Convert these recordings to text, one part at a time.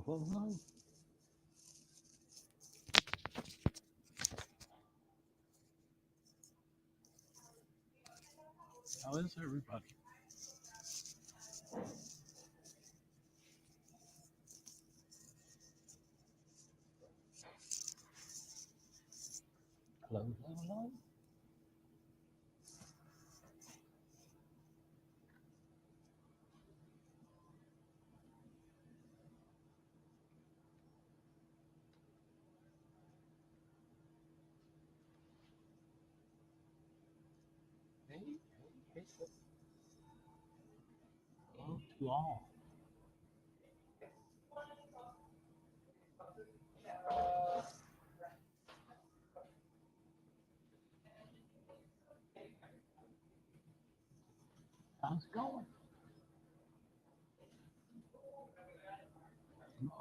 Hello, hello. How is everybody? Hello, hello, hello. Hey, hey, hey. Hello to all. How's it going?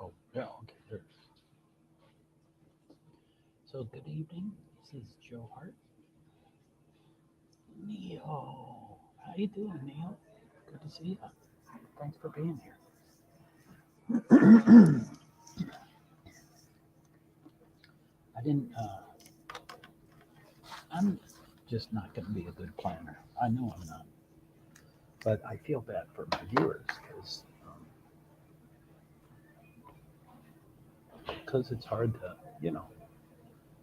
Oh, yeah, okay, there's. So, good evening. This is JoeHart. Neil. How you doing, Neil? Good to see you. Thanks for being here. I didn't, I'm just not going to be a good planner. I know I'm not. But I feel bad for my viewers because it's hard to,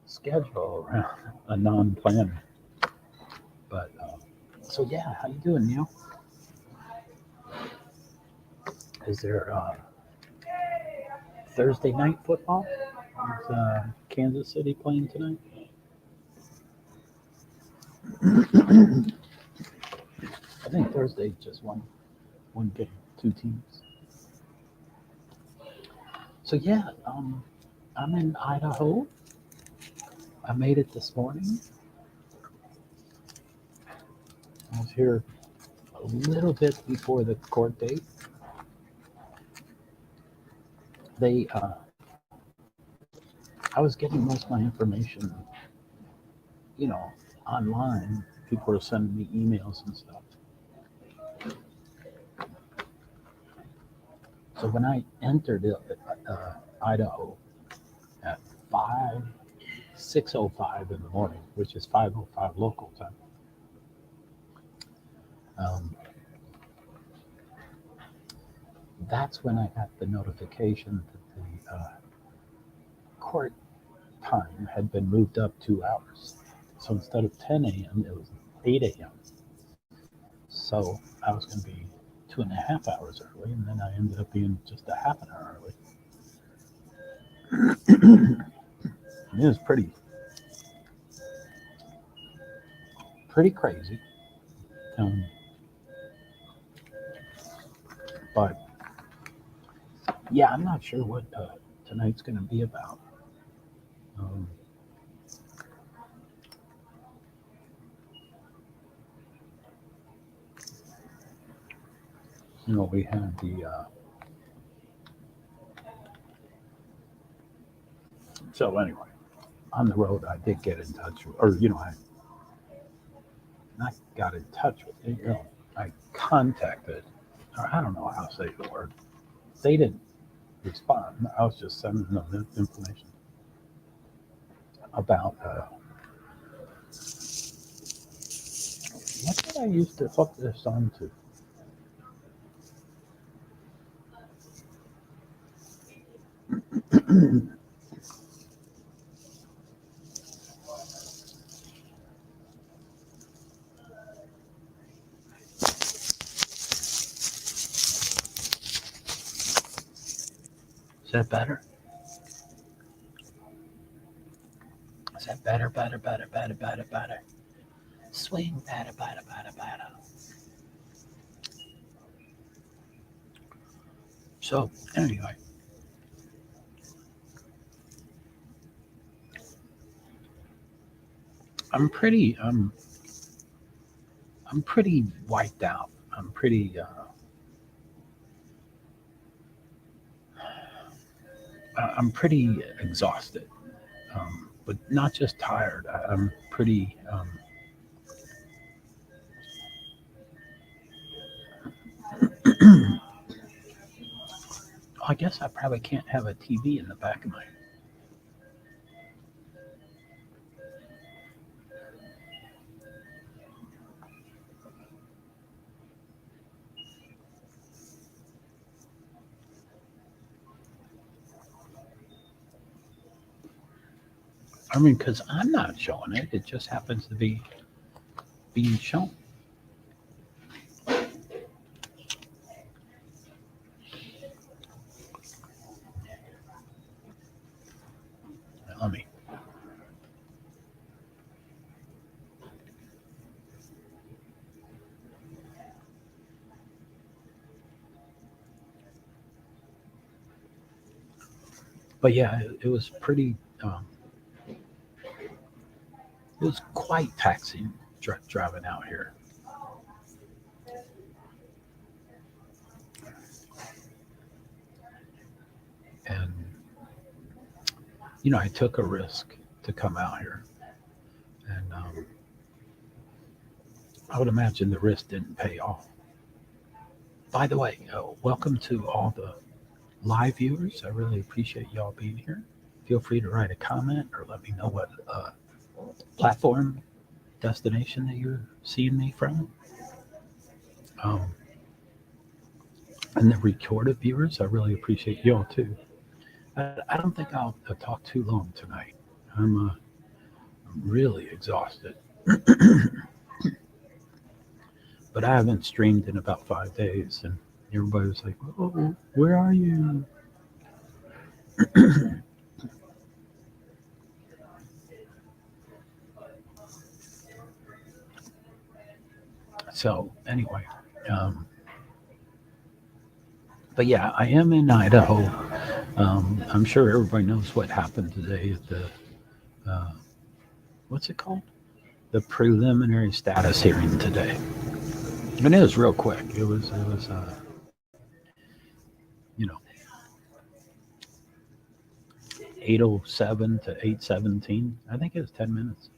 schedule around a non-planner. But so yeah, how you doing, Neil? Is there Thursday night football? Is Kansas City playing tonight? I think Thursday just one game, two teams. So yeah, I'm in Idaho. I made it this morning. I was here a little bit before the court date. They, I was getting most of my information, online. People were sending me emails and stuff. So when I entered Idaho at 6:05 in the morning, which is 5:05 local time, that's when I got the notification that the court time had been moved up 2 hours. So instead of 10 a.m., it was 8 a.m. So I was going to be 2.5 hours early, and then I ended up being just a half an hour early. It was pretty crazy. But yeah, I'm not sure what tonight's going to be about. We had the so anyway, on the road, I did get in touch, or I not got in touch with I contacted, or I don't know how to say the word. They didn't respond. I was just sending them information about what did I used to hook this onto? Is that better? Is that better? Better, better, better, better, better. Swing, better, better, better, better. So anyway, I'm pretty wiped out. I'm pretty I'm pretty exhausted, but not just tired. I'm pretty I guess I probably can't have a TV in the back of my. I mean, because I'm not showing it. It just happens to be being shown. Let me. But yeah, it was pretty. It was quite taxing driving out here. And I took a risk to come out here, and I would imagine the risk didn't pay off. By the way, welcome to all the live viewers. I really appreciate y'all being here. Feel free to write a comment or let me know what platform destination that you're seeing me from. And the recorded viewers, I really appreciate y'all too. I don't think I'll talk too long tonight. I'm really exhausted. But I haven't streamed in about 5 days, and everybody was like, "Oh, where are you?" So anyway, but yeah, I am in Idaho. I'm sure everybody knows what happened today at the what's it called? The preliminary status hearing today, and it was real quick. It was 8:07 to 8:17. I think it was 10 minutes.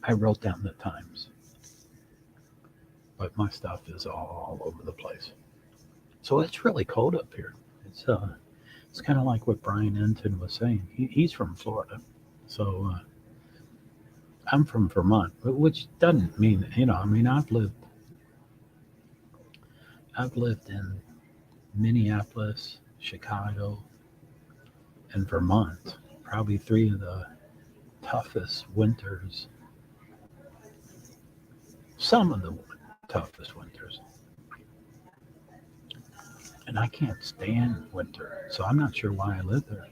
I wrote down the times, but my stuff is all over the place. So it's really cold up here. It's kind of like what Brian Enton was saying. He's from Florida, so I'm from Vermont, which doesn't mean I mean I've lived in Minneapolis, Chicago, and Vermont. Probably three of the toughest winters. Some of the toughest winters. And I can't stand winter, so I'm not sure why I live there.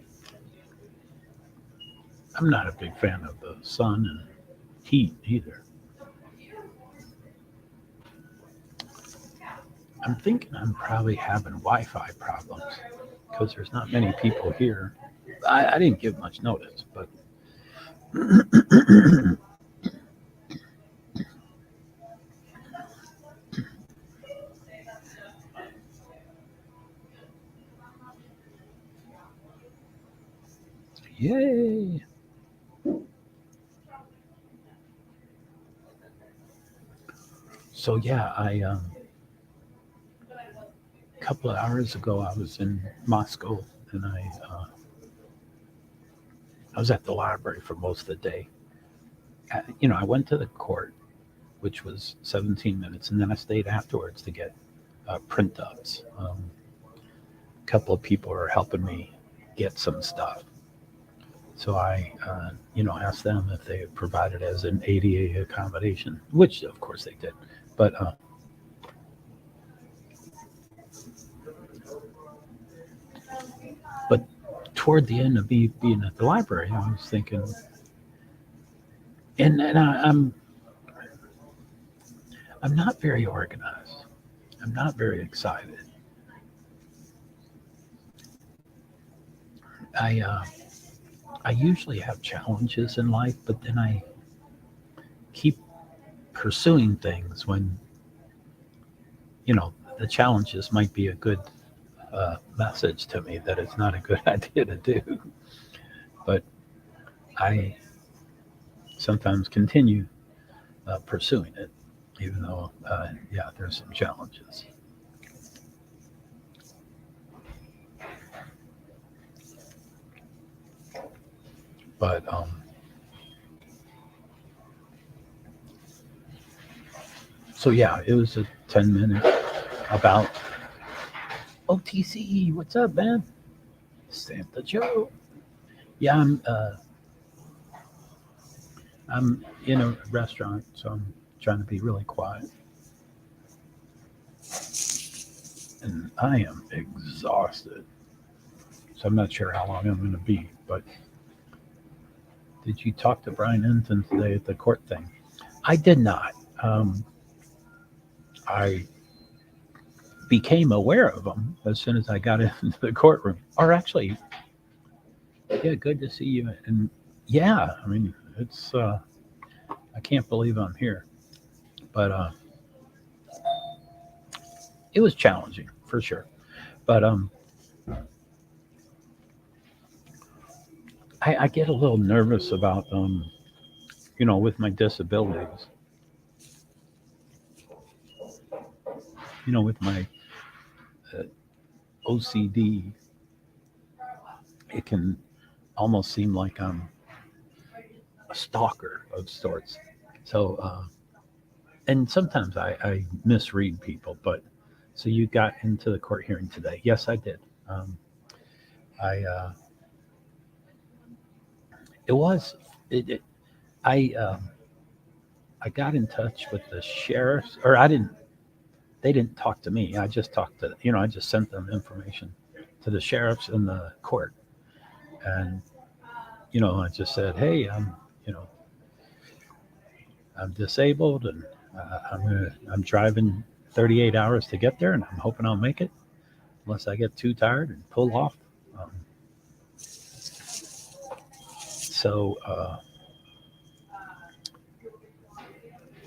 I'm not a big fan of the sun and heat either. I'm thinking I'm probably having Wi-Fi problems because there's not many people here. I didn't give much notice, but yay! So yeah, a couple of hours ago I was in Moscow, and I was at the library for most of the day. I went to the court, which was 17 minutes, and then I stayed afterwards to get print ups. A couple of people are helping me get some stuff. So I, asked them if they had provided as an ADA accommodation, which of course they did. But toward the end of me being at the library, I was thinking, and I'm not very organized. I'm not very excited. I usually have challenges in life, but then I keep pursuing things when, the challenges might be a good message to me that it's not a good idea to do. But I sometimes continue pursuing it, even though, there's some challenges. But so yeah, it was a 10-minute about OTC. What's up, man? Santa Joe. Yeah, I'm in a restaurant, so I'm trying to be really quiet. And I am exhausted. So I'm not sure how long I'm going to be. But did you talk to Brian Enton today at the court thing? I did not. I became aware of him as soon as I got into the courtroom. Or actually, yeah, good to see you. And yeah, I mean, it's, I can't believe I'm here. But it was challenging for sure. But I get a little nervous about, with my disabilities, with my OCD, it can almost seem like I'm a stalker of sorts. So, and sometimes I misread people, but so you got into the court hearing today. Yes, I did. I, it was, it I got in touch with the sheriffs, or they didn't talk to me. I just talked to, I just sent them information to the sheriffs in the court. And, I just said, hey, I'm disabled and I'm driving 38 hours to get there and I'm hoping I'll make it unless I get too tired and pull off.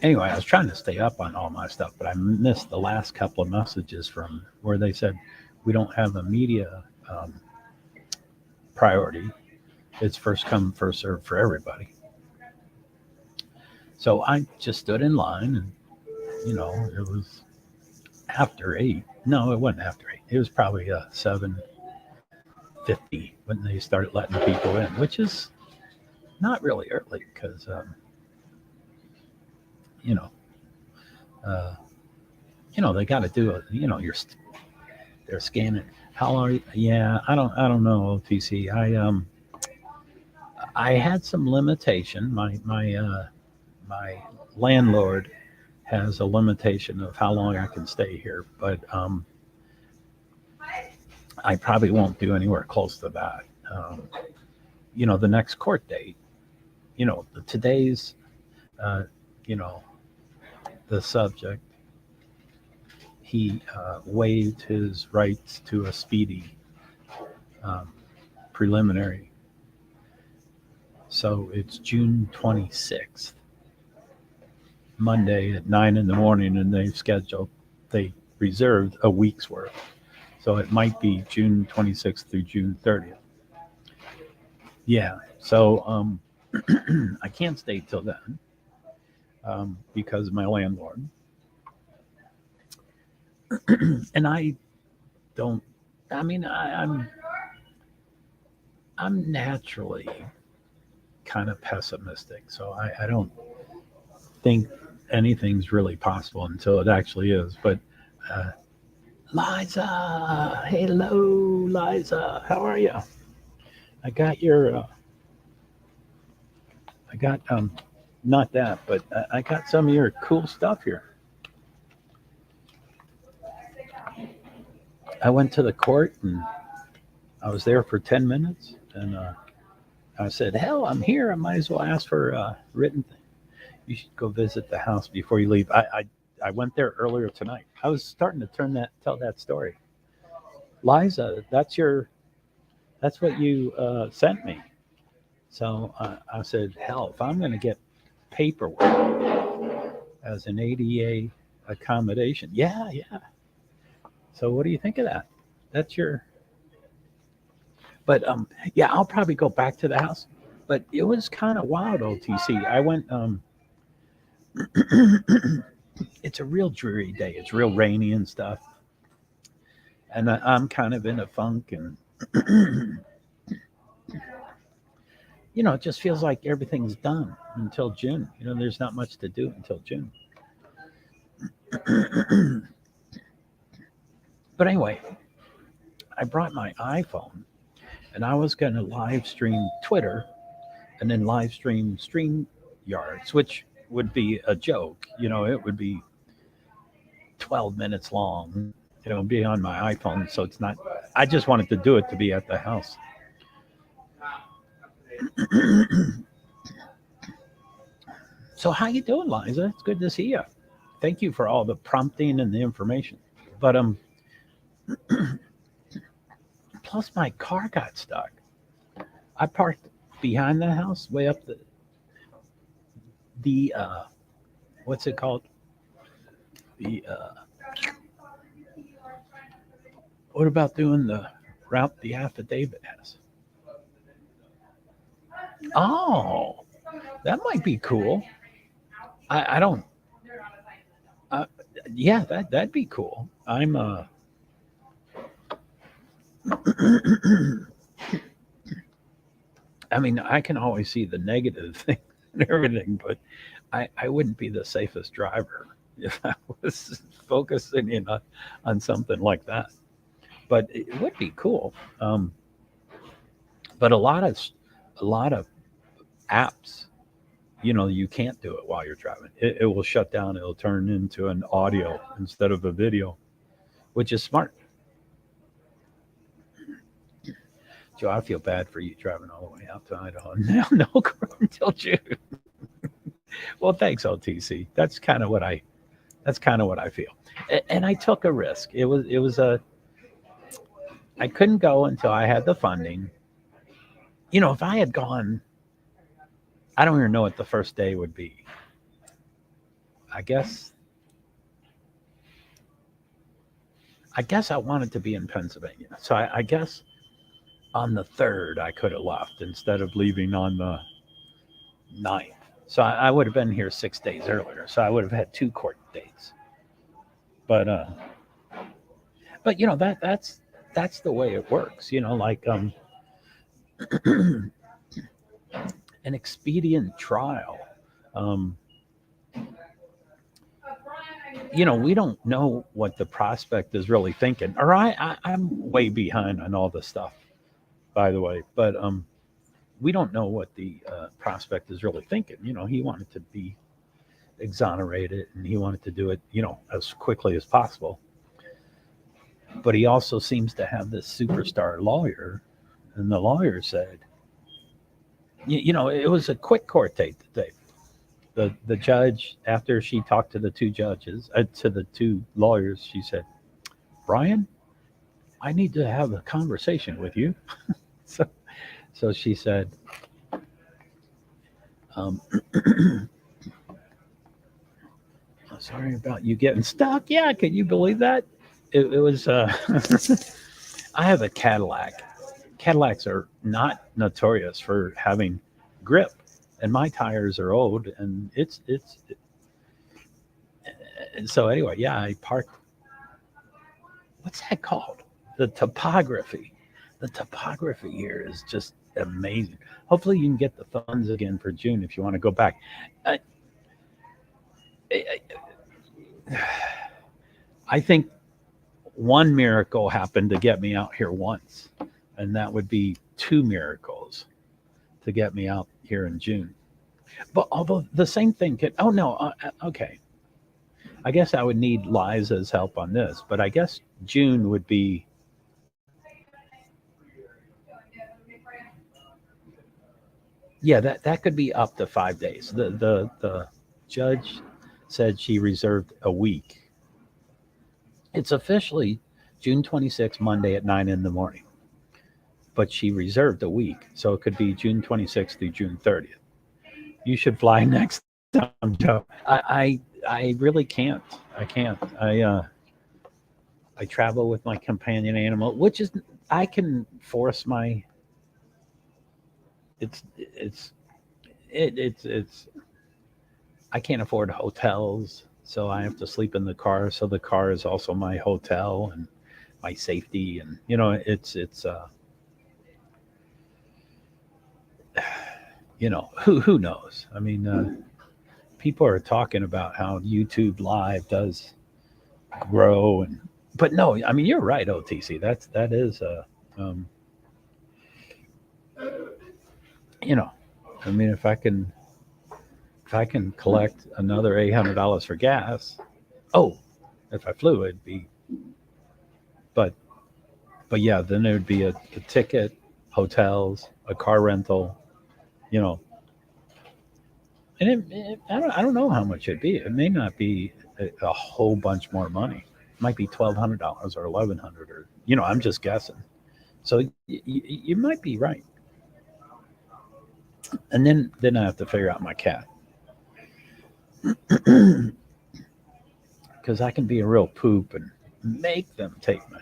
Anyway, I was trying to stay up on all my stuff, but I missed the last couple of messages from where they said we don't have a media priority. It's first come, first served for everybody. So I just stood in line and, it was after 8. No, it wasn't after 8. It was probably 7:50 when they started letting people in, which is not really early because, they got to do it. They're scanning. How are you? Yeah, I don't know, OTC. I had some limitation. My landlord has a limitation of how long I can stay here, but I probably won't do anywhere close to that. The next court date, today's, the subject, he waived his rights to a speedy preliminary. So it's June 26th, Monday at 9 in the morning, and they reserved a week's worth. So it might be June 26th through June 30th. Yeah. So I can't stay till then because of my landlord. And I don't, I mean, I'm naturally kind of pessimistic. So I don't think anything's really possible until it actually is. But Liza, hello, Liza, how are you? I got your, not that, but I got some of your cool stuff here. I went to the court and I was there for 10 minutes and I said, hell, I'm here. I might as well ask for a written thing. You should go visit the house before you leave. I went there earlier tonight. I was starting to tell that story. Liza, that's what you sent me. So I said, hell, if I'm going to get paperwork as an ADA accommodation, yeah. So what do you think of that? That's your... But yeah, I'll probably go back to the house. But it was kind of wild, OTC. I went... it's a real dreary day. It's real rainy and stuff. And I'm kind of in a funk and... it just feels like everything's done until June. There's not much to do until June. But anyway, I brought my iPhone and I was going to live stream Twitter and then live stream StreamYards, which would be a joke. It would be 12 minutes long, be on my iPhone. So it's not, I just wanted to do it to be at the house. So how you doing, Liza? It's good to see you. Thank you for all the prompting and the information. But plus my car got stuck. I parked behind the house, way up the what's it called? What about doing the route the affidavit has? Oh, that might be cool. I don't. Yeah, that'd be cool. I'm I mean, I can always see the negative thing and everything, but I wouldn't be the safest driver if I was focusing in on something like that. But it would be cool. But a lot of apps, you can't do it while you're driving. It will shut down. It'll turn into an audio instead of a video, which is smart. Joe, I feel bad for you driving all the way out to Idaho. Now, no until June. Well, thanks, OTC. That's kind of what I feel. And I took a risk. I couldn't go until I had the funding. If I had gone, I don't even know what the first day would be. I guess I wanted to be in Pennsylvania. So I guess on the 3rd, I could have left instead of leaving on the 9th. So I would have been here 6 days earlier. So I would have had 2 court dates. But that's the way it works. Like an expedient trial. We don't know what the prospect is really thinking. Or I'm way behind on all this stuff, by the way. But we don't know what the prospect is really thinking. He wanted to be exonerated and he wanted to do it, as quickly as possible. But he also seems to have this superstar lawyer. And the lawyer said, it was a quick court date today. The judge, after she talked to the 2 judges, to the 2 lawyers, she said, Brian, I need to have a conversation with you. So she said, sorry about you getting stuck. Yeah, can you believe that? It was, I have a Cadillac. Cadillacs are not notorious for having grip, and my tires are old, and and so anyway, yeah, I parked. What's that called? The topography here is just amazing. Hopefully you can get the funds again for June if you want to go back. I think one miracle happened to get me out here once, and that would be 2 miracles to get me out here in June. But although the same thing could, okay. I guess I would need Liza's help on this, but I guess June would be, yeah, that could be up to 5 days. The judge said she reserved a week. It's officially June 26th, Monday at 9 in the morning. But she reserved a week, so it could be June 26th through June 30th. You should fly next time, Joe. I really can't. I can't. I travel with my companion animal, which is I can force my. It's. I can't afford hotels, so I have to sleep in the car. So the car is also my hotel and my safety, and it's who knows? I mean, people are talking about how YouTube Live does grow, but no, I mean you're right, OTC. That is um, you know, I mean if I can collect another $800 for gas, oh, if I flew, it'd be, but yeah, then there'd be a ticket, hotels, a car rental, you know, and I don't know how much it'd be. It may not be a whole bunch more money. It might be $1,200 or 1,100, or I'm just guessing. So you might be right. And then I have to figure out my cat because I can be a real poop and make them take my.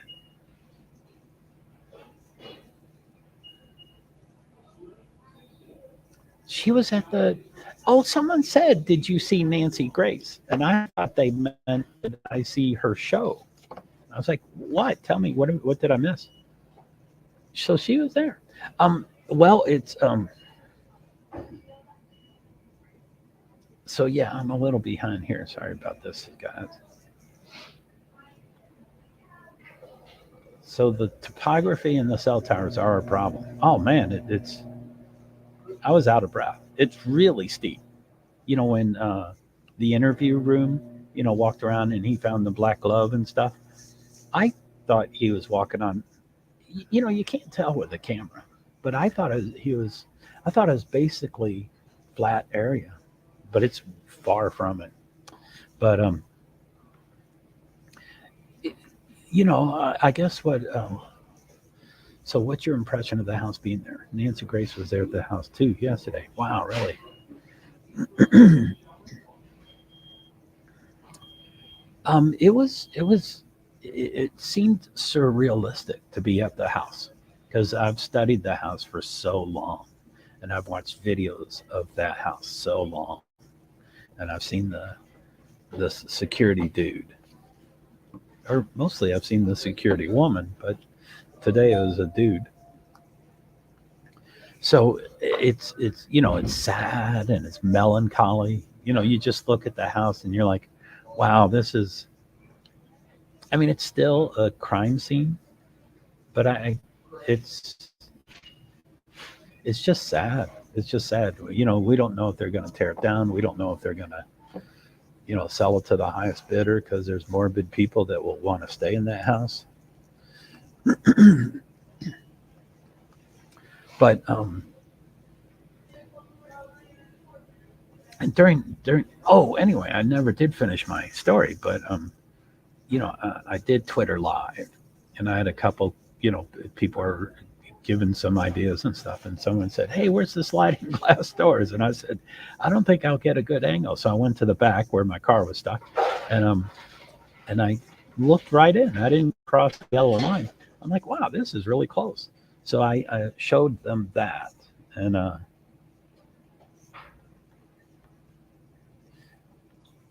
She was at the. Oh, someone said, "Did you see Nancy Grace?" And I thought they meant did I see her show. I was like, "What? Tell me what did I miss?" So she was there. Well, it's So yeah, I'm a little behind here. Sorry about this, guys. So the topography and the cell towers are a problem. Oh man, it's. I was out of breath. It's really steep. When the interview room, walked around and he found the black glove and stuff. I thought he was walking on. You can't tell with the camera, but I thought I thought it was basically flat area, but it's far from it. But I guess what. So, what's your impression of the house being there? Nancy Grace was there at the house too yesterday. Wow, really? It seemed surrealistic to be at the house because I've studied the house for so long, and I've watched videos of that house so long, and I've seen the security dude, or mostly I've seen the security woman, but today it was a dude. So it's sad and it's melancholy. You just look at the house and you're like, wow, this is. I mean, it's still a crime scene, but it's it's just sad. It's just sad. We don't know if they're going to tear it down. We don't know if they're going to sell it to the highest bidder because there's morbid people that will want to stay in that house. But and during anyway, I never did finish my story, but I did Twitter live, and I had a couple people are giving some ideas and stuff, and someone said, hey, where's the sliding glass doors? And I said, I don't think I'll get a good angle. So I went to the back where my car was stuck, and I looked right in. I didn't cross the yellow line. I'm like, wow, this is really close. So I showed them that, and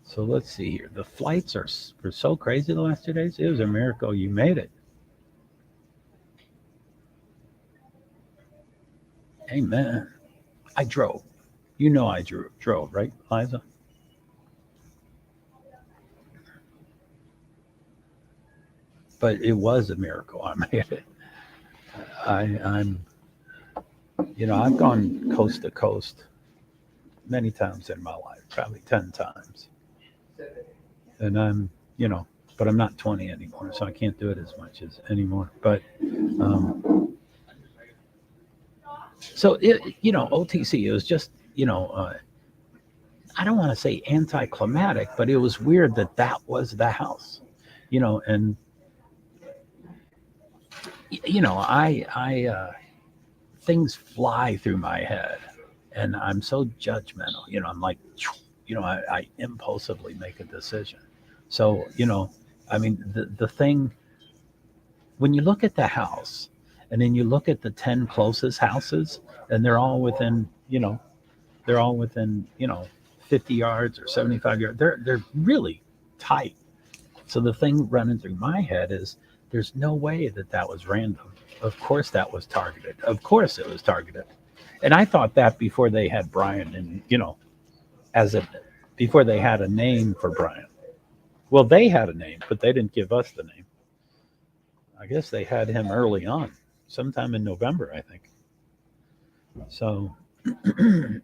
so let's see here. The flights were so crazy the last 2 days. It was a miracle you made it. Amen. I drove. I drove, right, Liza? But it was a miracle I made it. I'm I've gone coast to coast many times in my life, probably 10 times. And but I'm not 20 anymore, so I can't do it as much as anymore. But so OTC, it was just I don't want to say anticlimactic, but it was weird that was the house, and I things fly through my head, and I'm so judgmental. I'm like, I impulsively make a decision. So I mean, the thing when you look at the house, and then you look at the 10 closest houses, and they're all within 50 yards or 75 yards. They're really tight. So the thing running through my head is there's no way that was random. Of course that was targeted. Of course it was targeted. And I thought that before they had Brian, and before they had a name for Brian. Well, they had a name, but they didn't give us the name. I guess they had him early on, sometime in November, I think. So I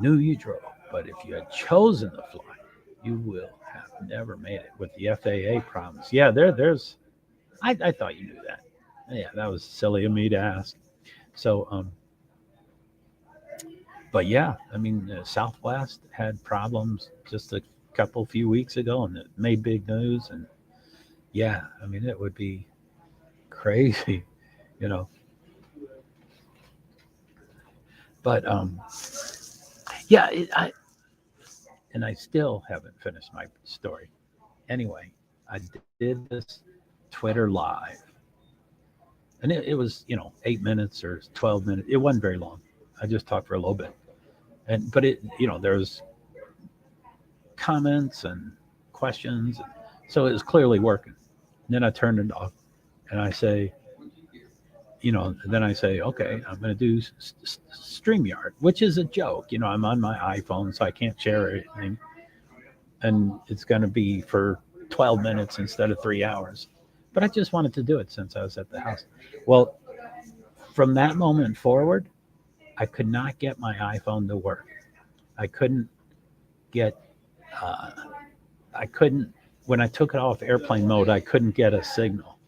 knew you drove, but if you had chosen the fly, you will have never made it with the FAA promise. Yeah, there's. I thought you knew that. Yeah, that was silly of me to ask. So, but yeah, I mean, Southwest had problems just a few weeks ago, and it made big news. And yeah, I mean, it would be crazy, you know. But yeah, I still haven't finished my story. Anyway, I did this Twitter live, and it was 8 minutes or 12 minutes. It wasn't very long. I just talked for a little bit, but there's comments and questions, so it was clearly working. And then I turned it off, and I say, then I say, okay, I'm going to do StreamYard, which is a joke. I'm on my iPhone, so I can't share anything. And it's going to be for 12 minutes instead of 3 hours. But I just wanted to do it since I was at the house. Well, from that moment forward, I could not get my iPhone to work. I couldn't get, when I took it off airplane mode, I couldn't get a signal.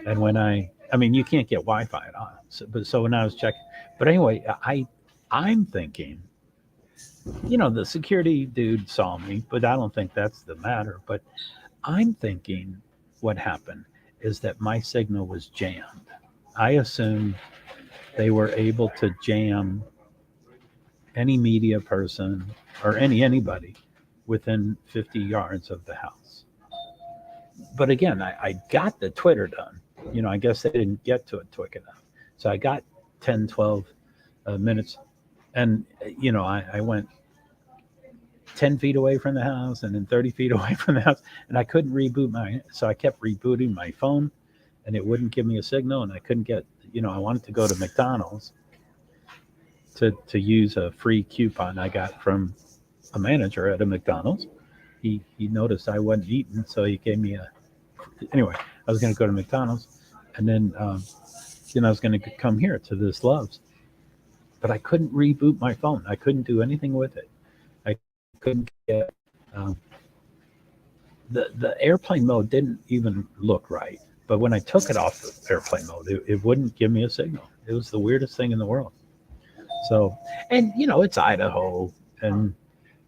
And when I mean, you can't get Wi-Fi on. So when I was checking, but anyway, I'm thinking, the security dude saw me, but I don't think that's the matter. But I'm thinking what happened is that my signal was jammed. I assume they were able to jam any media person or anybody within 50 yards of the house. But again, I got the Twitter done. I guess they didn't get to it quick enough. So I got 10, 12 minutes. And, I went 10 feet away from the house and then 30 feet away from the house. And I couldn't reboot so I kept rebooting my phone and it wouldn't give me a signal. And I couldn't get, I wanted to go to McDonald's to use a free coupon I got from a manager at a McDonald's. He noticed I wasn't eating, so he gave me anyway, I was going to go to McDonald's, and then I was going to come here to this Love's, but I couldn't reboot my phone. I couldn't do anything with it. I couldn't get the airplane mode didn't even look right. But when I took it off the airplane mode, it wouldn't give me a signal. It was the weirdest thing in the world. So, and it's Idaho, and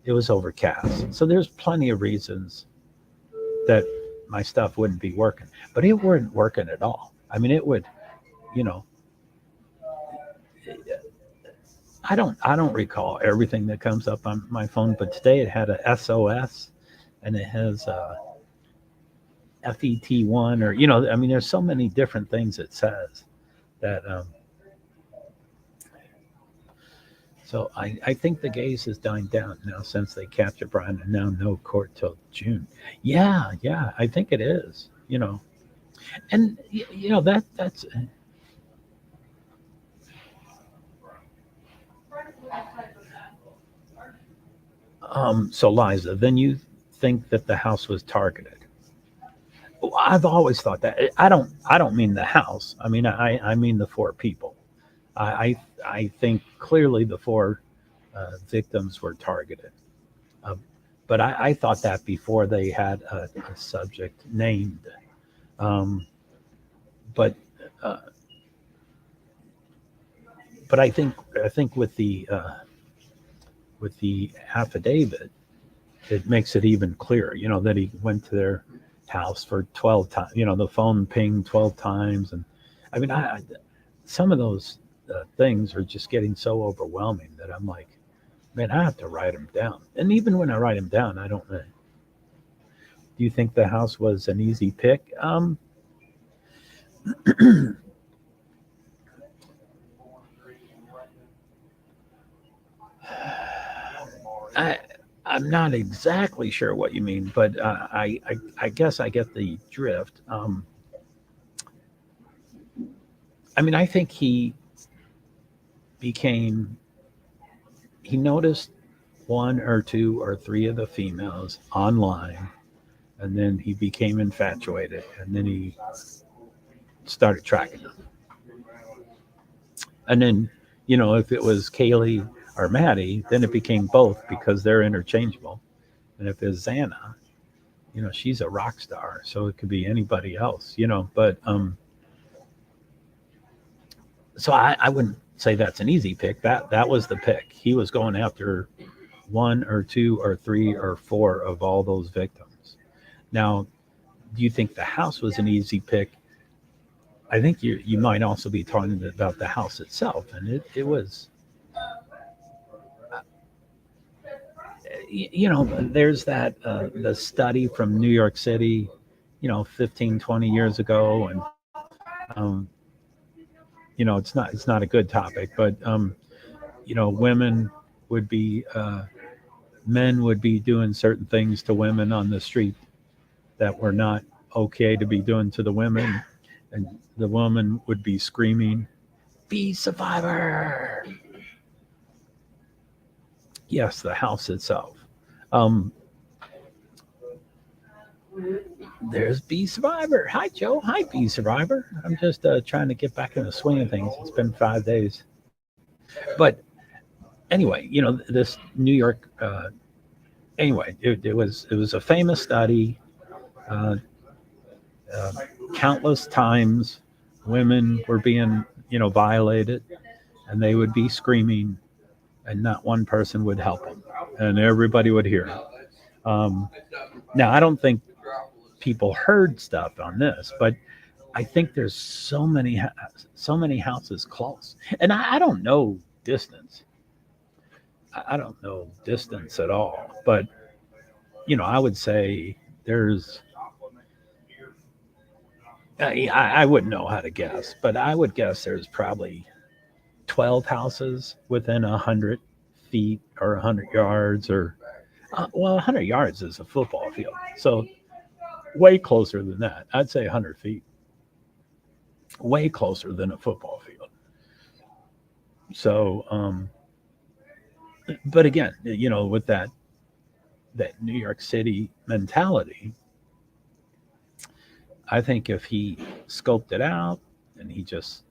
it was overcast. So there's plenty of reasons that my stuff wouldn't be working, but it wasn't working at all. I mean, it would, I don't recall everything that comes up on my phone, but today it had a SOS and it has a FET1 or, I mean, there's so many different things it says that, so I think the gaze has dined down now since they captured Brian, and now no court till June. Yeah, I think it is, and that's. So Liza, then you think that the house was targeted? Well, I've always thought that. I don't mean the house. I mean I mean the 4 people. I think clearly the 4 victims were targeted. But I thought that before they had a subject named. But I think with the affidavit, it makes it even clearer. That he went to their house for 12 times. The phone pinged 12 times, and I mean, some of those things are just getting so overwhelming that I'm like, man, I have to write them down. And even when I write them down, I don't know. Do you think the house was an easy pick? I'm not exactly sure what you mean, but I guess I get the drift. I mean, I think he he noticed one or two or three of the females online, and then he became infatuated, and then he started tracking them. And then, if it was Kaylee or Maddie, then it became both because they're interchangeable. And if it's Xana, she's a rock star, so it could be anybody else, But so I wouldn't say that's an easy pick. That was the pick. He was going after one or two or three or four of all those victims. Now, do you think the house was an easy pick? I think you might also be talking about the house itself, and it was, there's that the study from New York City, 15, 20 years ago, and um, it's not a good topic, but women would be men would be doing certain things to women on the street that were not okay to be doing to the women, and the woman would be screaming, "Be survivor!" Yes, the house itself. Um, there's Be Survivor. Hi, Joe. Hi, Be Survivor. I'm just trying to get back in the swing of things. It's been 5 days. But anyway, this New York. Anyway, it was a famous study. Uh, Countless times, women were being violated, and they would be screaming, and not one person would help them, and everybody would hear it. Now, I don't think people heard stuff on this, but I think there's so many houses close, and I don't know distance. I don't know distance at all, but I would say there's. I wouldn't know how to guess, but I would guess there's probably 12 houses within 100 feet or 100 yards, or 100 yards is a football field, so way closer than that. I'd say 100 feet, way closer than a football field. So, but again, with that New York City mentality, I think if he scoped it out and he just,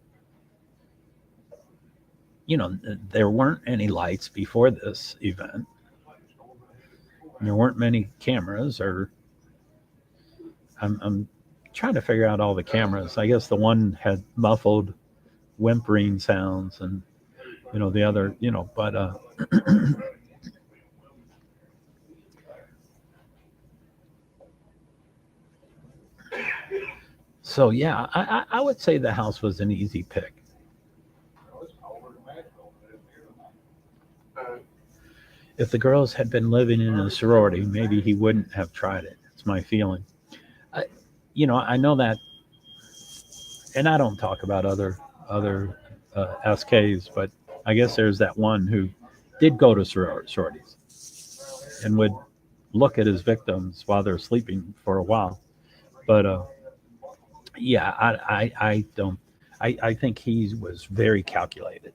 there weren't any lights before this event. There weren't many cameras, or I'm trying to figure out all the cameras. I guess the one had muffled whimpering sounds, and the other, but so yeah, I would say the house was an easy pick. If the girls had been living in a sorority, maybe he wouldn't have tried it. It's my feeling. I, I know that, and I don't talk about other SKs, but I guess there's that one who did go to sororities and would look at his victims while they're sleeping for a while. But yeah, I don't. I think he was very calculated,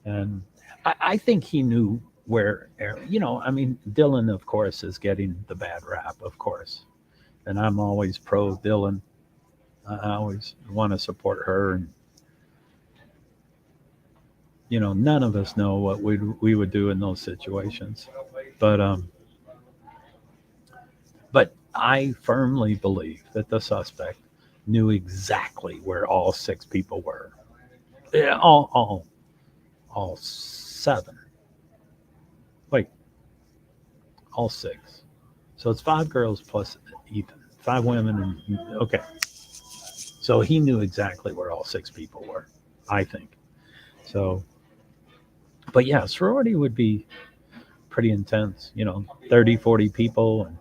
and I think he knew where. I mean, Dylan, of course, is getting the bad rap, of course, and I'm always pro Dylan. I always want to support her, and none of us know what we would do in those situations, but I firmly believe that the suspect knew exactly where all 6 people were. Yeah, all 7. Wait, all 6. So it's 5 girls plus Ethan, 5 women, and okay. So he knew exactly where all 6 people were, I think. So, but yeah, sorority would be pretty intense, 30, 40 people. And,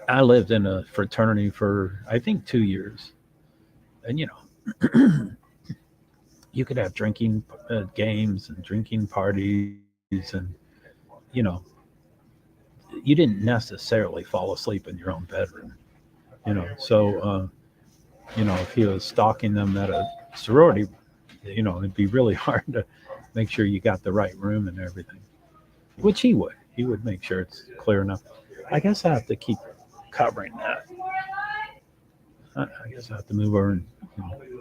I lived in a fraternity for, I think, 2 years. And, you could have drinking games and drinking parties, and, you know, you didn't necessarily fall asleep in your own bedroom, So, if he was stalking them at a sorority, it'd be really hard to make sure you got the right room and everything, which he would. He would make sure it's clear enough. I guess I have to keep covering that. I guess I have to move over and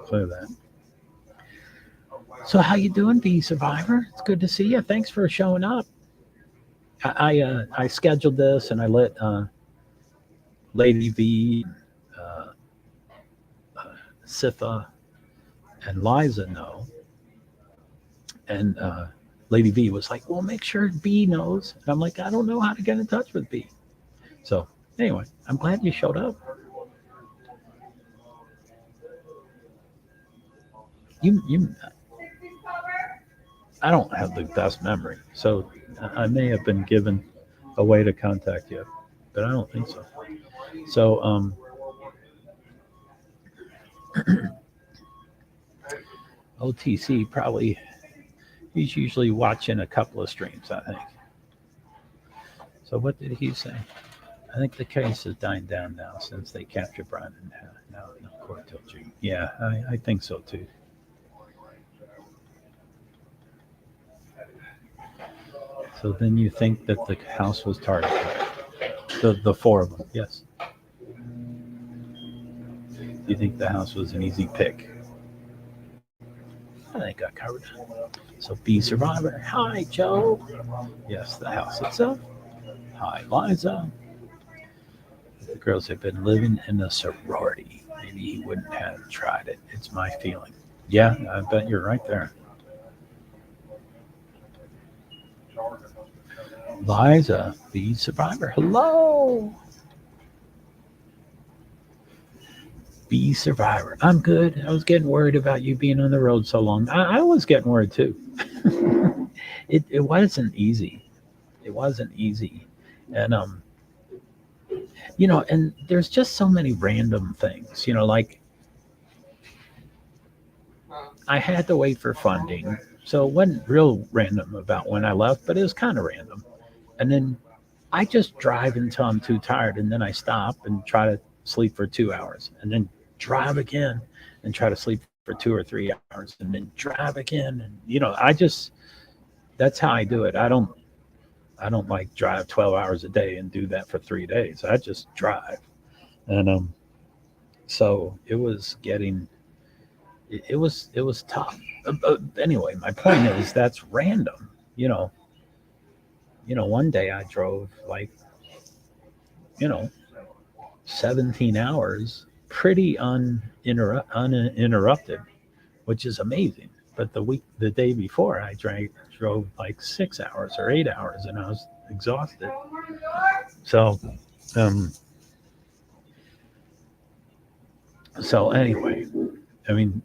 clear that. So how you doing, B Survivor? It's good to see you. Thanks for showing up. I scheduled this and I let Lady V, Sitha, and Liza know. And Lady V was like, well, make sure B knows. And I'm like, I don't know how to get in touch with B. So anyway, I'm glad you showed up. I don't have the best memory, so I may have been given a way to contact you, but I don't think so. So, OTC probably, he's usually watching a couple of streams, I think. So what did he say? I think the case is dying down now since they captured Brian and now no court till June. Yeah, I think so too. So then you think that the house was targeted? The four of them, yes. You think the house was an easy pick? I think I covered it. So B Survivor. Hi, Joe. Yes, the house itself. Hi, Liza. The girls have been living in a sorority. Maybe he wouldn't have tried it. It's my feeling. Yeah, I bet you're right there. Liza, B Survivor. Hello. B Survivor. I'm good. I was getting worried about you being on the road so long. I was getting worried too. It wasn't easy. It wasn't easy. And and there's just so many random things, like I had to wait for funding. So it wasn't real random about when I left, but it was kind of random. And then I just drive until I'm too tired, and then I stop and try to sleep for 2 hours, and then drive again and try to sleep for 2 or 3 hours, and then drive again. And that's how I do it. I don't like drive 12 hours a day and do that for 3 days. I just drive. And so it was it was tough. Anyway, my point is that's random. One day I drove 17 hours pretty uninterrupted, which is amazing. But the day before, I drove 6 hours or 8 hours, and I was exhausted. So, anyway, I mean,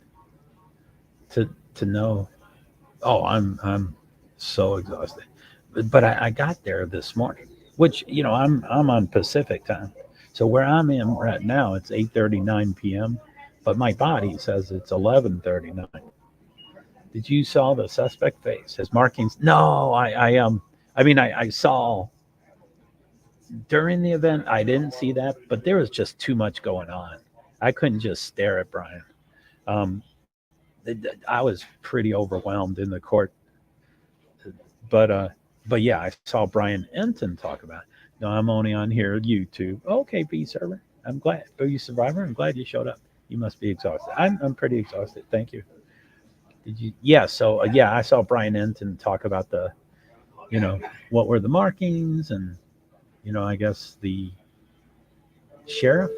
to know, I'm so exhausted. But I got there this morning, which I'm on Pacific time. So where I'm in right now, it's 8:39 p.m. But my body says it's 11:39. Did you saw the suspect face? His markings? No, I saw during the event. I didn't see that, but there was just too much going on. I couldn't just stare at Brian. I was pretty overwhelmed in the court. But yeah, I saw Brian Enton talk about it. No, I'm only on here YouTube. Okay, B Server. I'm glad. B Survivor. I'm glad you showed up. You must be exhausted. I'm pretty exhausted. Thank you. Did you? Yeah. So yeah, I saw Brian Enton talk about the, what were the markings, and I guess the sheriff.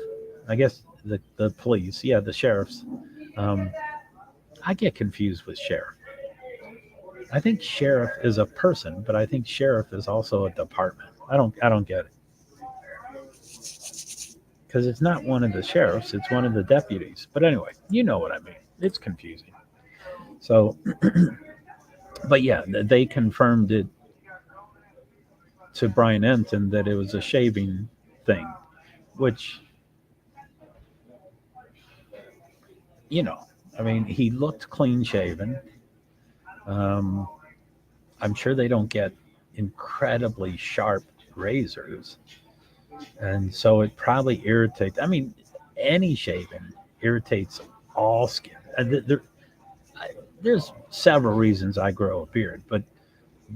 I guess the police. Yeah, the sheriffs. I get confused with sheriff. I think sheriff is a person, but I think sheriff is also a department. I don't get it. Because it's not one of the sheriffs, it's one of the deputies. But anyway, you know what I mean. It's confusing. So, but yeah, they confirmed it to Brian Enton that it was a shaving thing, which, he looked clean shaven. I'm sure they don't get incredibly sharp razors. And so it probably irritates. Any shaving irritates all skin. there's several reasons I grow a beard, but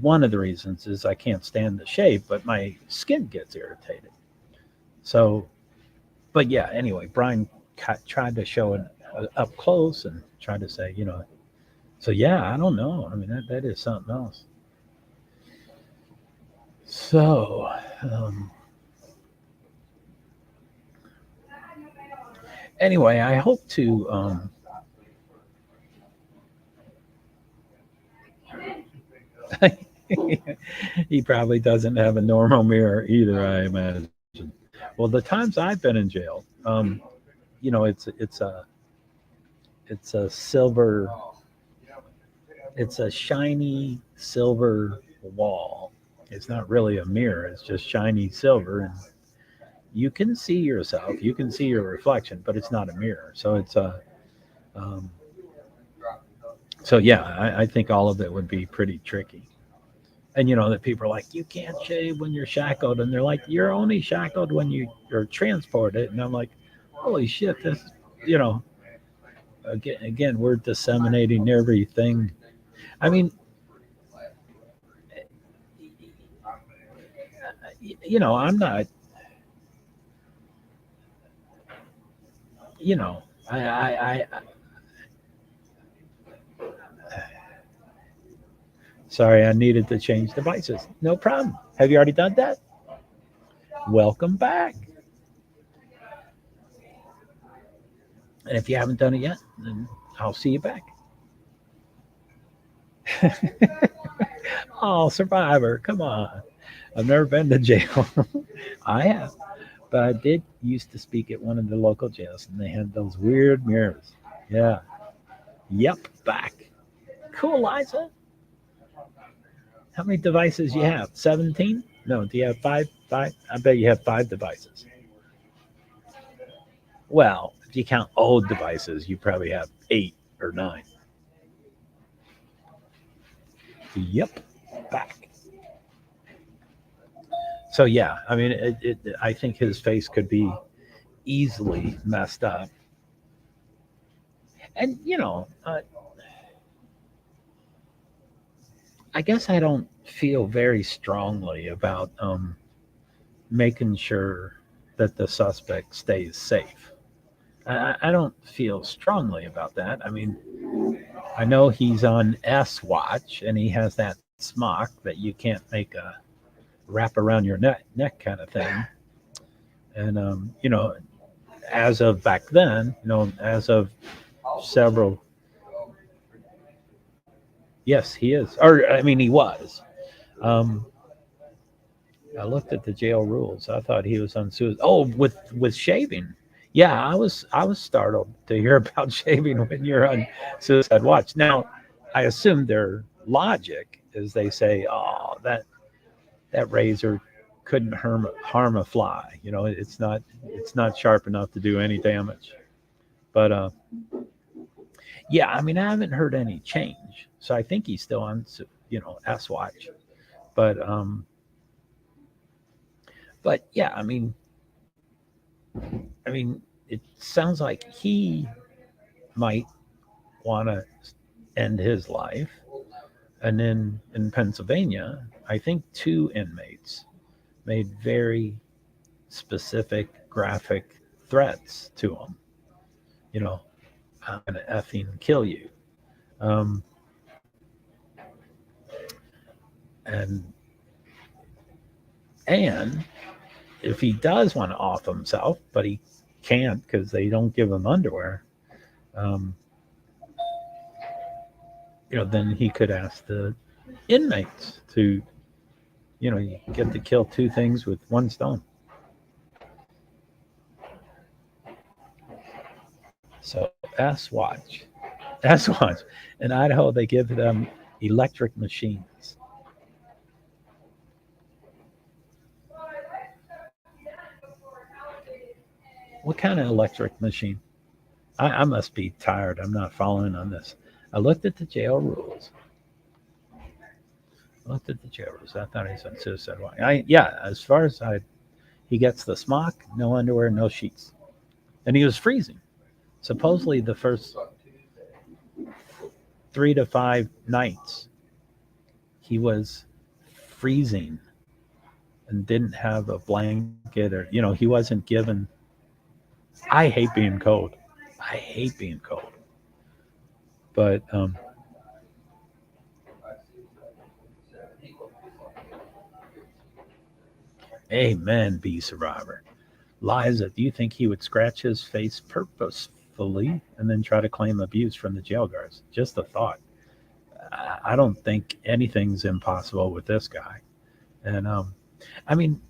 one of the reasons is I can't stand the shave, but my skin gets irritated. So, but yeah, anyway, Brian tried to show it up close and tried to say, so yeah, I don't know. I mean, that is something else. So, anyway, I hope to, he probably doesn't have a normal mirror either, I imagine. Well, the times I've been in jail, it's a silver, it's a shiny silver wall. It's not really a mirror; it's just shiny silver, and you can see yourself, you can see your reflection, but it's not a mirror. So it's a, um, so yeah, I think all of it would be pretty tricky. And that people are like, you can't shave when you're shackled, and they're like, you're only shackled when you're transported, and I'm like, holy shit, this, you know, again, we're disseminating everything. I mean, I'm not, you know, I sorry, I needed to change devices. No problem. Have you already done that? Welcome back. And if you haven't done it yet, then I'll see you back. Oh, Survivor, come on. I've never been to jail. I have, but I did used to speak at one of the local jails, and they had those weird mirrors. Yeah. Yep, back. Cool, Liza. How many devices you have? 17? No, do you have five? Five? I bet you have 5 devices. Well, if you count old devices, you probably have 8 or 9. Yep, back. So yeah, I mean, I think his face could be easily messed up, and I guess I don't feel very strongly about making sure that the suspect stays safe. I don't feel strongly about that. I mean, I know he's on S watch and he has that smock that you can't make a wrap around your neck kind of thing. And as of back then, as of several, yes, he is, or I mean, he was. Um, I looked at the jail rules. I thought he was on suicide. Oh, with shaving. Yeah, I was startled to hear about shaving when you're on suicide watch. Now, I assume their logic is they say, "Oh, that razor couldn't harm a fly. It's not sharp enough to do any damage." But yeah, I mean, I haven't heard any change, so I think he's still on S watch. But yeah, I mean, it sounds like he might want to end his life. And then in Pennsylvania, I think 2 inmates made very specific, graphic threats to him. You know, I'm going to effing kill you. Um, and and if he does want to off himself, but he can't because they don't give him underwear, um, then he could ask the inmates to, you get to kill 2 things with one stone. So S Watch. In Idaho, they give them electric machines. What kind of electric machine? I must be tired. I'm not following on this. I looked at the jail rules. I thought he said suicide watch. Yeah, as far as he gets the smock, no underwear, no sheets, and he was freezing. Supposedly, the first 3 to 5 nights he was freezing and didn't have a blanket, or he wasn't given. I hate being cold. But amen, B survivor. Liza, do you think he would scratch his face purposefully and then try to claim abuse from the jail guards? Just a thought. I don't think anything's impossible with this guy. And I mean,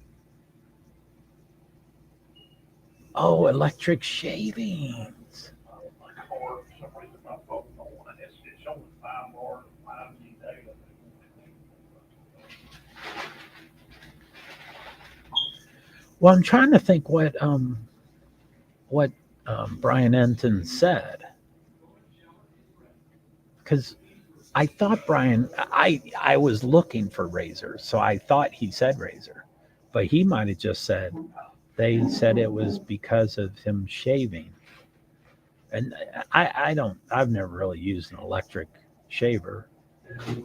electric shavings. Well, I'm trying to think what Brian Enton said, because I thought I was looking for razor, so I thought he said razor, but he might have just said they said it was because of him shaving. And I've never really used an electric shaver,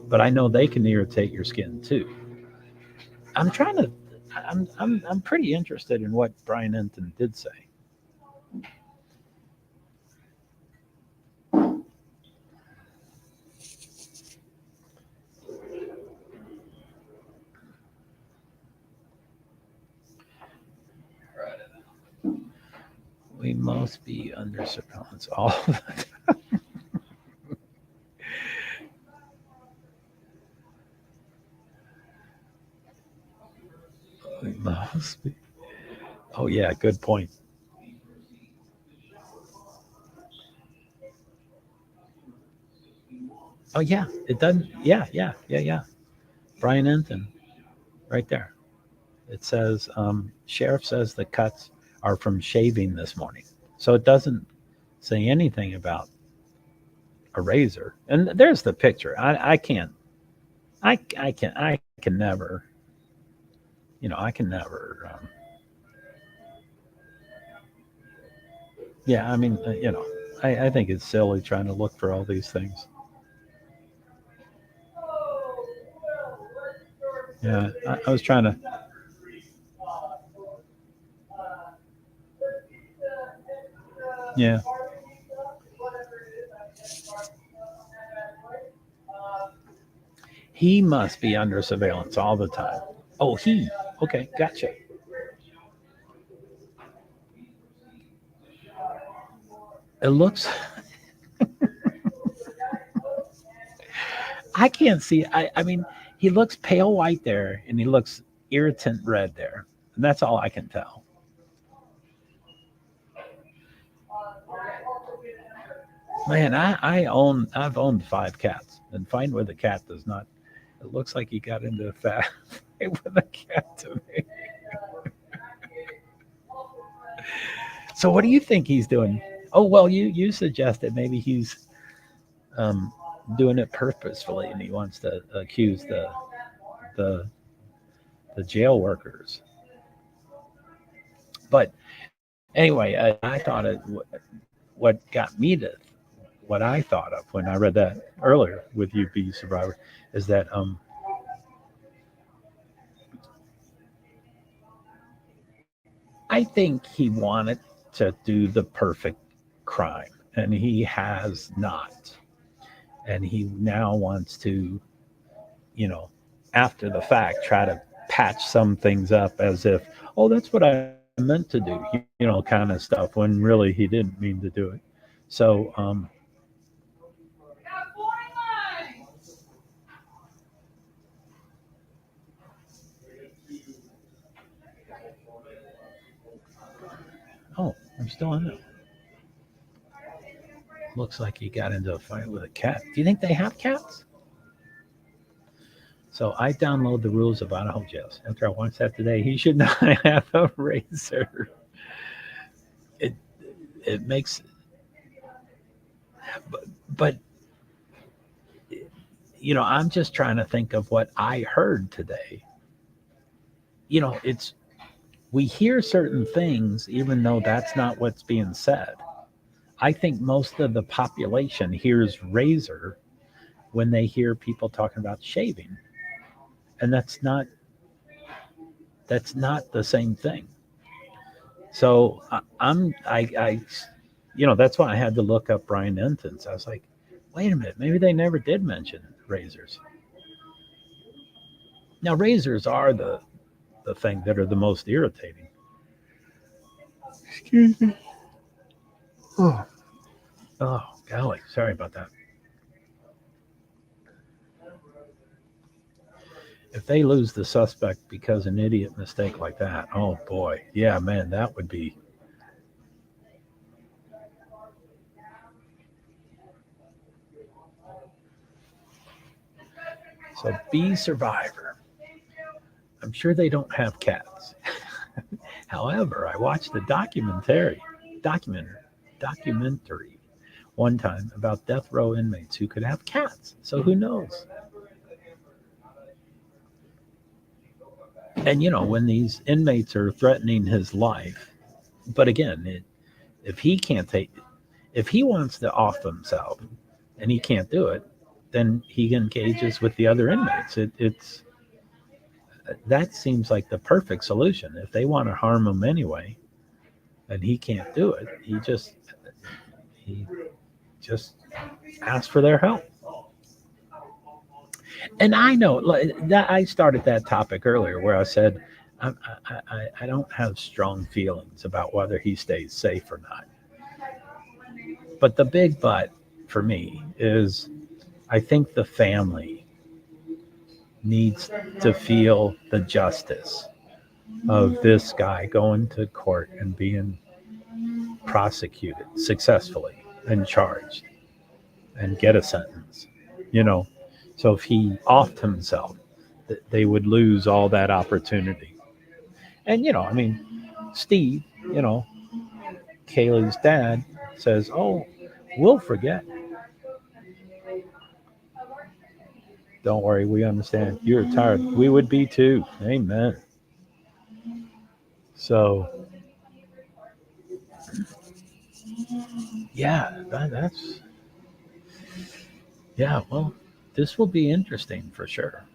but I know they can irritate your skin too. I'm pretty interested in what Brian Enton did say. We must be under surveillance all the time. We must be. Oh yeah, good point. Oh yeah, it doesn't. Yeah. Brian Enton, right there. It says sheriff says the cuts are from shaving this morning, so it doesn't say anything about a razor. And there's the picture. I can never. I can never. Yeah, I mean, I think it's silly trying to look for all these things. Yeah, I was trying to. Yeah. He must be under surveillance all the time. Oh, he. Okay, gotcha. It looks. I can't see. I mean, he looks pale white there, and he looks irritant red there, and that's all I can tell. Man, I've owned 5 cats, and find where the cat does not. It looks like he got into a fight with a cat to me. So what do you think he's doing? Oh well, you suggested maybe he's doing it purposefully, and he wants to accuse the jail workers. But anyway, I thought what got me to what I thought of when I read that earlier with you, be survivor, is that I think he wanted to do the perfect crime, and he has not. And he now wants to, after the fact, try to patch some things up as if, oh, that's what I meant to do, kind of stuff, when really he didn't mean to do it. So, oh, I'm still in it. Looks like he got into a fight with a cat. Do you think they have cats? So I download the rules of Idaho jails. After I watched that today, he should not have a razor. It makes, but I'm just trying to think of what I heard today. It's we hear certain things even though that's not what's being said. I think most of the population hears razor when they hear people talking about shaving, and that's not the same thing. So I that's why I had to look up Brian Enton's. I was like, wait a minute, maybe they never did mention razors. Now razors are the thing that are the most irritating. Excuse me. Oh golly, sorry about that. If they lose the suspect because an idiot mistake like that, oh boy, yeah, man, that would be. So be survivor. I'm sure they don't have cats. However, I watched a documentary one time about death row inmates who could have cats. So who knows? And when these inmates are threatening his life, but again, if he wants to off himself and he can't do it, then he engages with the other inmates. That seems like the perfect solution. If they want to harm him anyway, and he can't do it, he just asks for their help. And I know that I started that topic earlier where I said I don't have strong feelings about whether he stays safe or not. But the big but for me is I think the family needs to feel the justice of this guy going to court and being prosecuted successfully and charged and get a sentence. So if he offed himself, they would lose all that opportunity. And Steve, Kaylee's dad says, "Oh, we'll forget." Don't worry, we understand. You're tired. We would be too. Amen. So, yeah, well, this will be interesting for sure.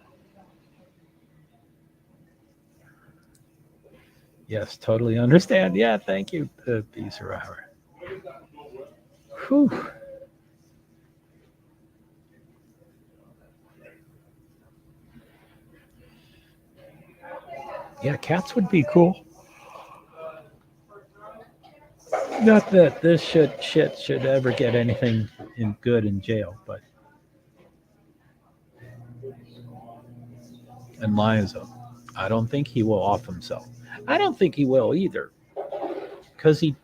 Yes, totally understand. Yeah, thank you, P Survivor. Whew. Yeah, cats would be cool. Not that this shit should ever get anything good in jail, but and Liza, I don't think he will off himself. I don't think he will either, because he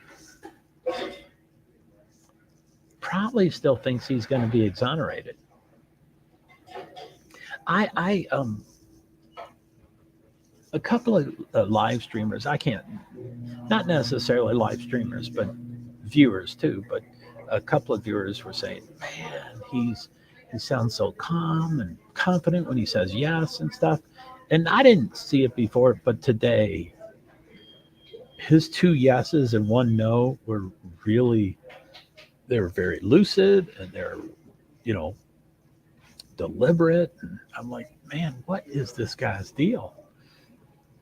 probably still thinks he's going to be exonerated. I a couple of live streamers. I can't, not necessarily live streamers, but viewers too. But a couple of viewers were saying, "Man, he sounds so calm and confident when he says yes and stuff." And I didn't see it before, but today, his 2 yeses and 1 no were really, they were very lucid and they're, deliberate. And I'm like, man, what is this guy's deal?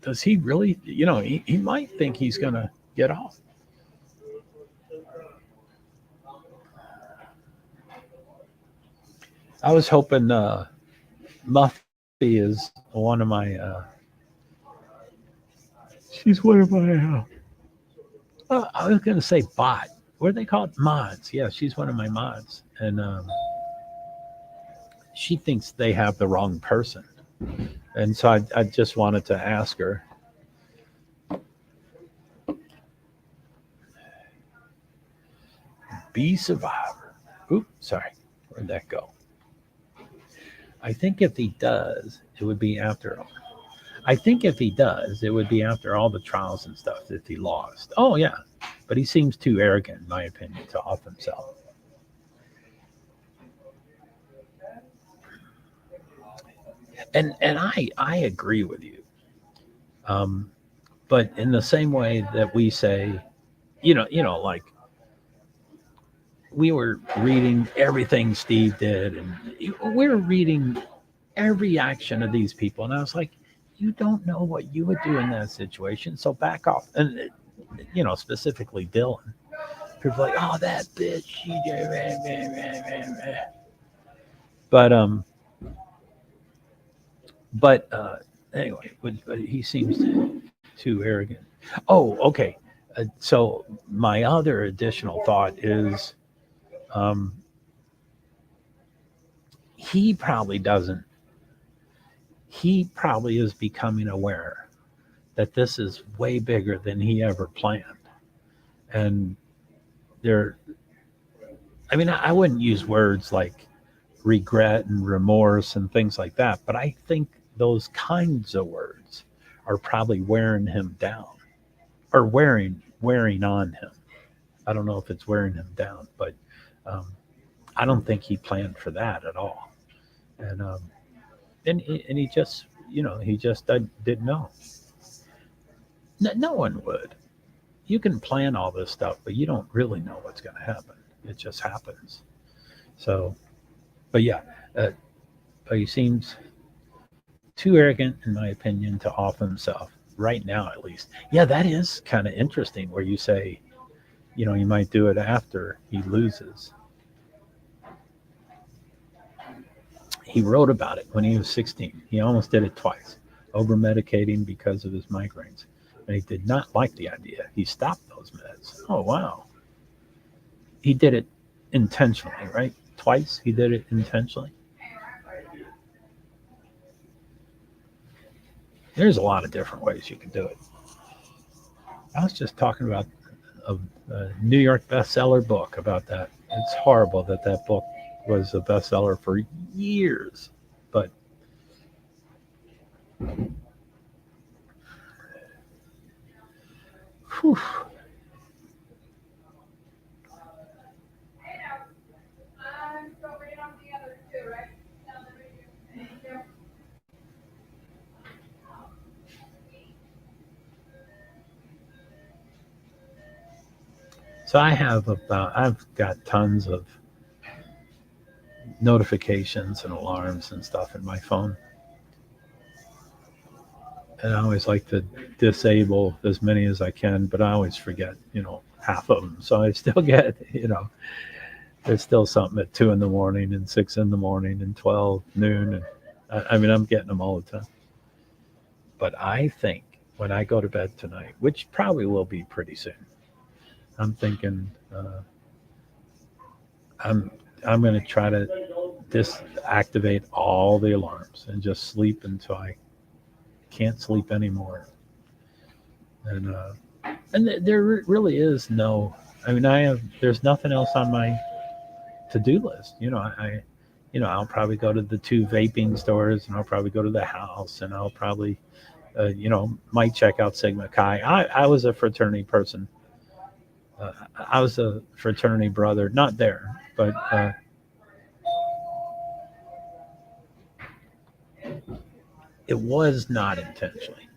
Does he really, he might think he's going to get off. I was hoping Muffy is one of my, she's one of my, I was going to say bot. What are they called? Mods. Yeah, she's one of my mods. And she thinks they have the wrong person. And so I just wanted to ask her. Be survivor. Oops, sorry. Where'd that go? I think if he does, it would be after all. I think if he does, it would be after all the trials and stuff if he lost. Oh, yeah. But he seems too arrogant, in my opinion, to off himself. And I agree with you. But in the same way that we say, like we were reading everything Steve did, and we were reading every action of these people. And I was like, you don't know what you would do in that situation, so back off. And, specifically Dylan. People are like, oh, that bitch. She did. But anyway, but he seems too arrogant. Oh, okay. So my other additional thought is um, he probably doesn't. He probably is becoming aware that this is way bigger than he ever planned. And there, I mean, I wouldn't use words like regret and remorse and things like that, but I think those kinds of words are probably wearing him down or wearing on him. I don't know if it's wearing him down, but um, I don't think he planned for that at all. And he just he just didn't know. No one would. You can plan all this stuff, but you don't really know what's going to happen. It just happens. So, but yeah, but he seems too arrogant, in my opinion, to off himself right now, at least. Yeah, that is kind of interesting. Where you say, he might do it after he loses. He wrote about it when he was 16. He almost did it twice, over medicating because of his migraines. And he did not like the idea. He stopped those meds. Oh, wow. He did it intentionally, right? Twice he did it intentionally. There's a lot of different ways you can do it. I was just talking about a New York bestseller book about that. It's horrible that book was a bestseller for years, but whew. So I've got tons of notifications and alarms and stuff in my phone. And I always like to disable as many as I can, but I always forget, half of them. So I still get, there's still something at 2 in the morning and 6 in the morning and 12 noon. And I mean, I'm getting them all the time. But I think when I go to bed tonight, which probably will be pretty soon, I'm thinking I'm going to try to disactivate all the alarms and just sleep until I can't sleep anymore. And there really is no. I mean, there's nothing else on my to-do list. I'll probably go to the 2 vaping stores, and I'll probably go to the house, and I'll probably, might check out Sigma Chi. I was a fraternity person. I was a fraternity brother, not there, but it was not intentionally.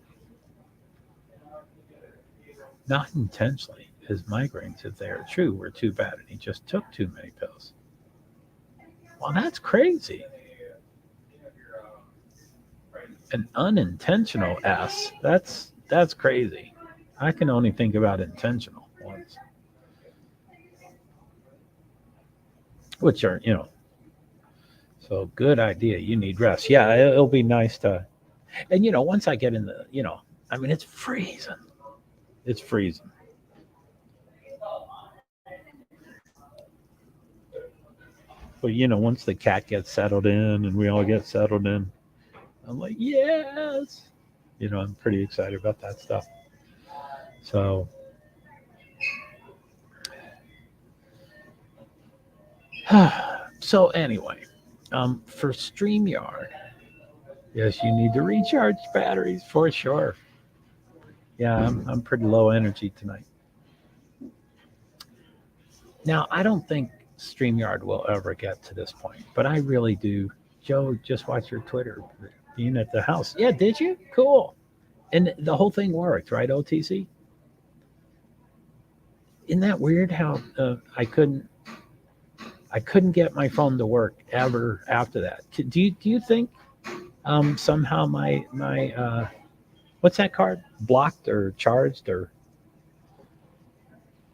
Not intentionally. His migraines, if they are true, were too bad, and he just took too many pills. Well, that's crazy. An unintentional S. That's crazy. I can only think about intentional ones, which are So good idea. You need rest. Yeah, it'll be nice to, and once I get in the, I mean, it's freezing. It's freezing. But once the cat gets settled in and we all get settled in, I'm like, yes. I'm pretty excited about that stuff. So, so anyway, for StreamYard, yes, you need to recharge batteries for sure. Yeah, I'm pretty low energy tonight. Now, I don't think StreamYard will ever get to this point, but I really do. Joe, just watch your Twitter being at the house. Yeah, did you? Cool. And the whole thing worked, right, OTC? Isn't that weird how I couldn't I couldn't get my phone to work ever after that. Do you think somehow my what's that card? Blocked or charged, or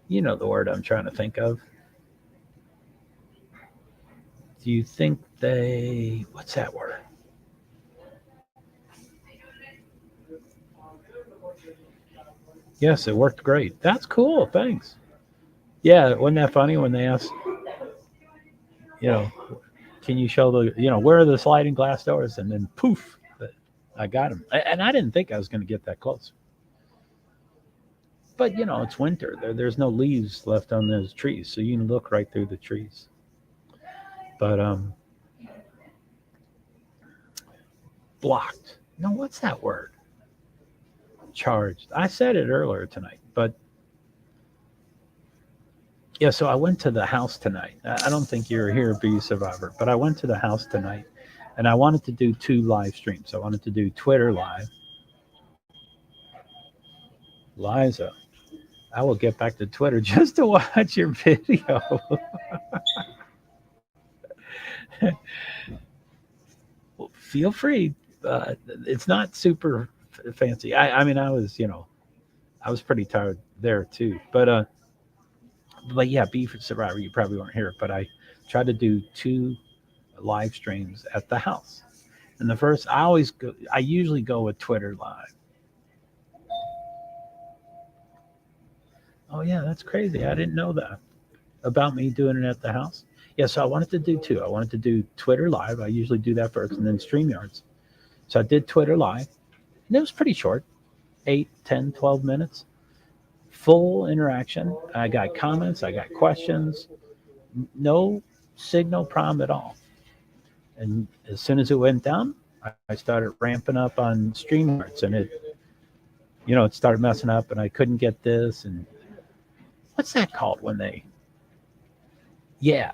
you know the word I'm trying to think of. Do you think what's that word? Yes, it worked great. That's cool. Thanks. Yeah, wasn't that funny when they asked, you know, can you show where are the sliding glass doors? And then poof, I got them. And I didn't think I was going to get that close. But, it's winter. There's no leaves left on those trees, so you can look right through the trees. But blocked. No, what's that word? Charged. I said it earlier tonight, but yeah, so I went to the house tonight. I don't think you're here, Be Survivor, but I went to the house tonight and I wanted to do 2 live streams. I wanted to do Twitter live. Liza, I will get back to Twitter just to watch your video. Well, feel free. It's not super fancy. I mean, I was pretty tired there too. But yeah, Be Survivor, you probably weren't here, but I tried to do 2 live streams at the house. And the first, I usually go with Twitter live. Oh yeah, that's crazy. I didn't know that about me doing it at the house. Yeah, so I wanted to do 2. I wanted to do Twitter live. I usually do that first, and then StreamYards. So I did Twitter live, and it was pretty short, 8, 10, 12 minutes. Full interaction. I got comments. I got questions. No signal problem at all. And as soon as it went down, I started ramping up on StreamYards, and it started messing up, and I couldn't get this. And what's that called when they? Yeah.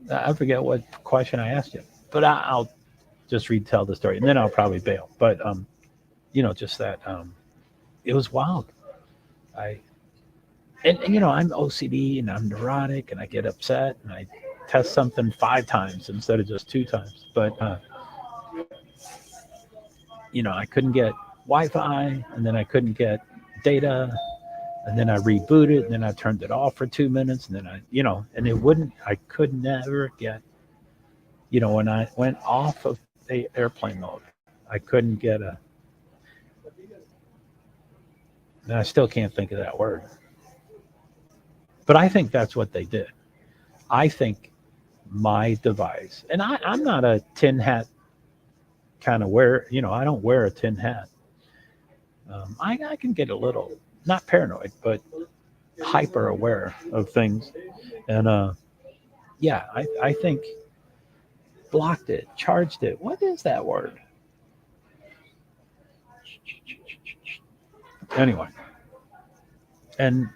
I forget what question I asked you, but I'll just retell the story, and then I'll probably bail. But just that it was wild. And I'm OCD and I'm neurotic and I get upset and I test something 5 times instead of just 2 times. But I couldn't get Wi-Fi, and then I couldn't get data, and then I rebooted, and then I turned it off for 2 minutes, and then and it wouldn't. I could never get. When I went off of the airplane mode, I couldn't get a. And I still can't think of that word. But I think that's what they did. I think my device, and I'm not a tin hat kind of wear, I don't wear a tin hat. I can get a little, not paranoid, but hyper aware of things. And yeah, I think blocked it, charged it. What is that word? Anyway. And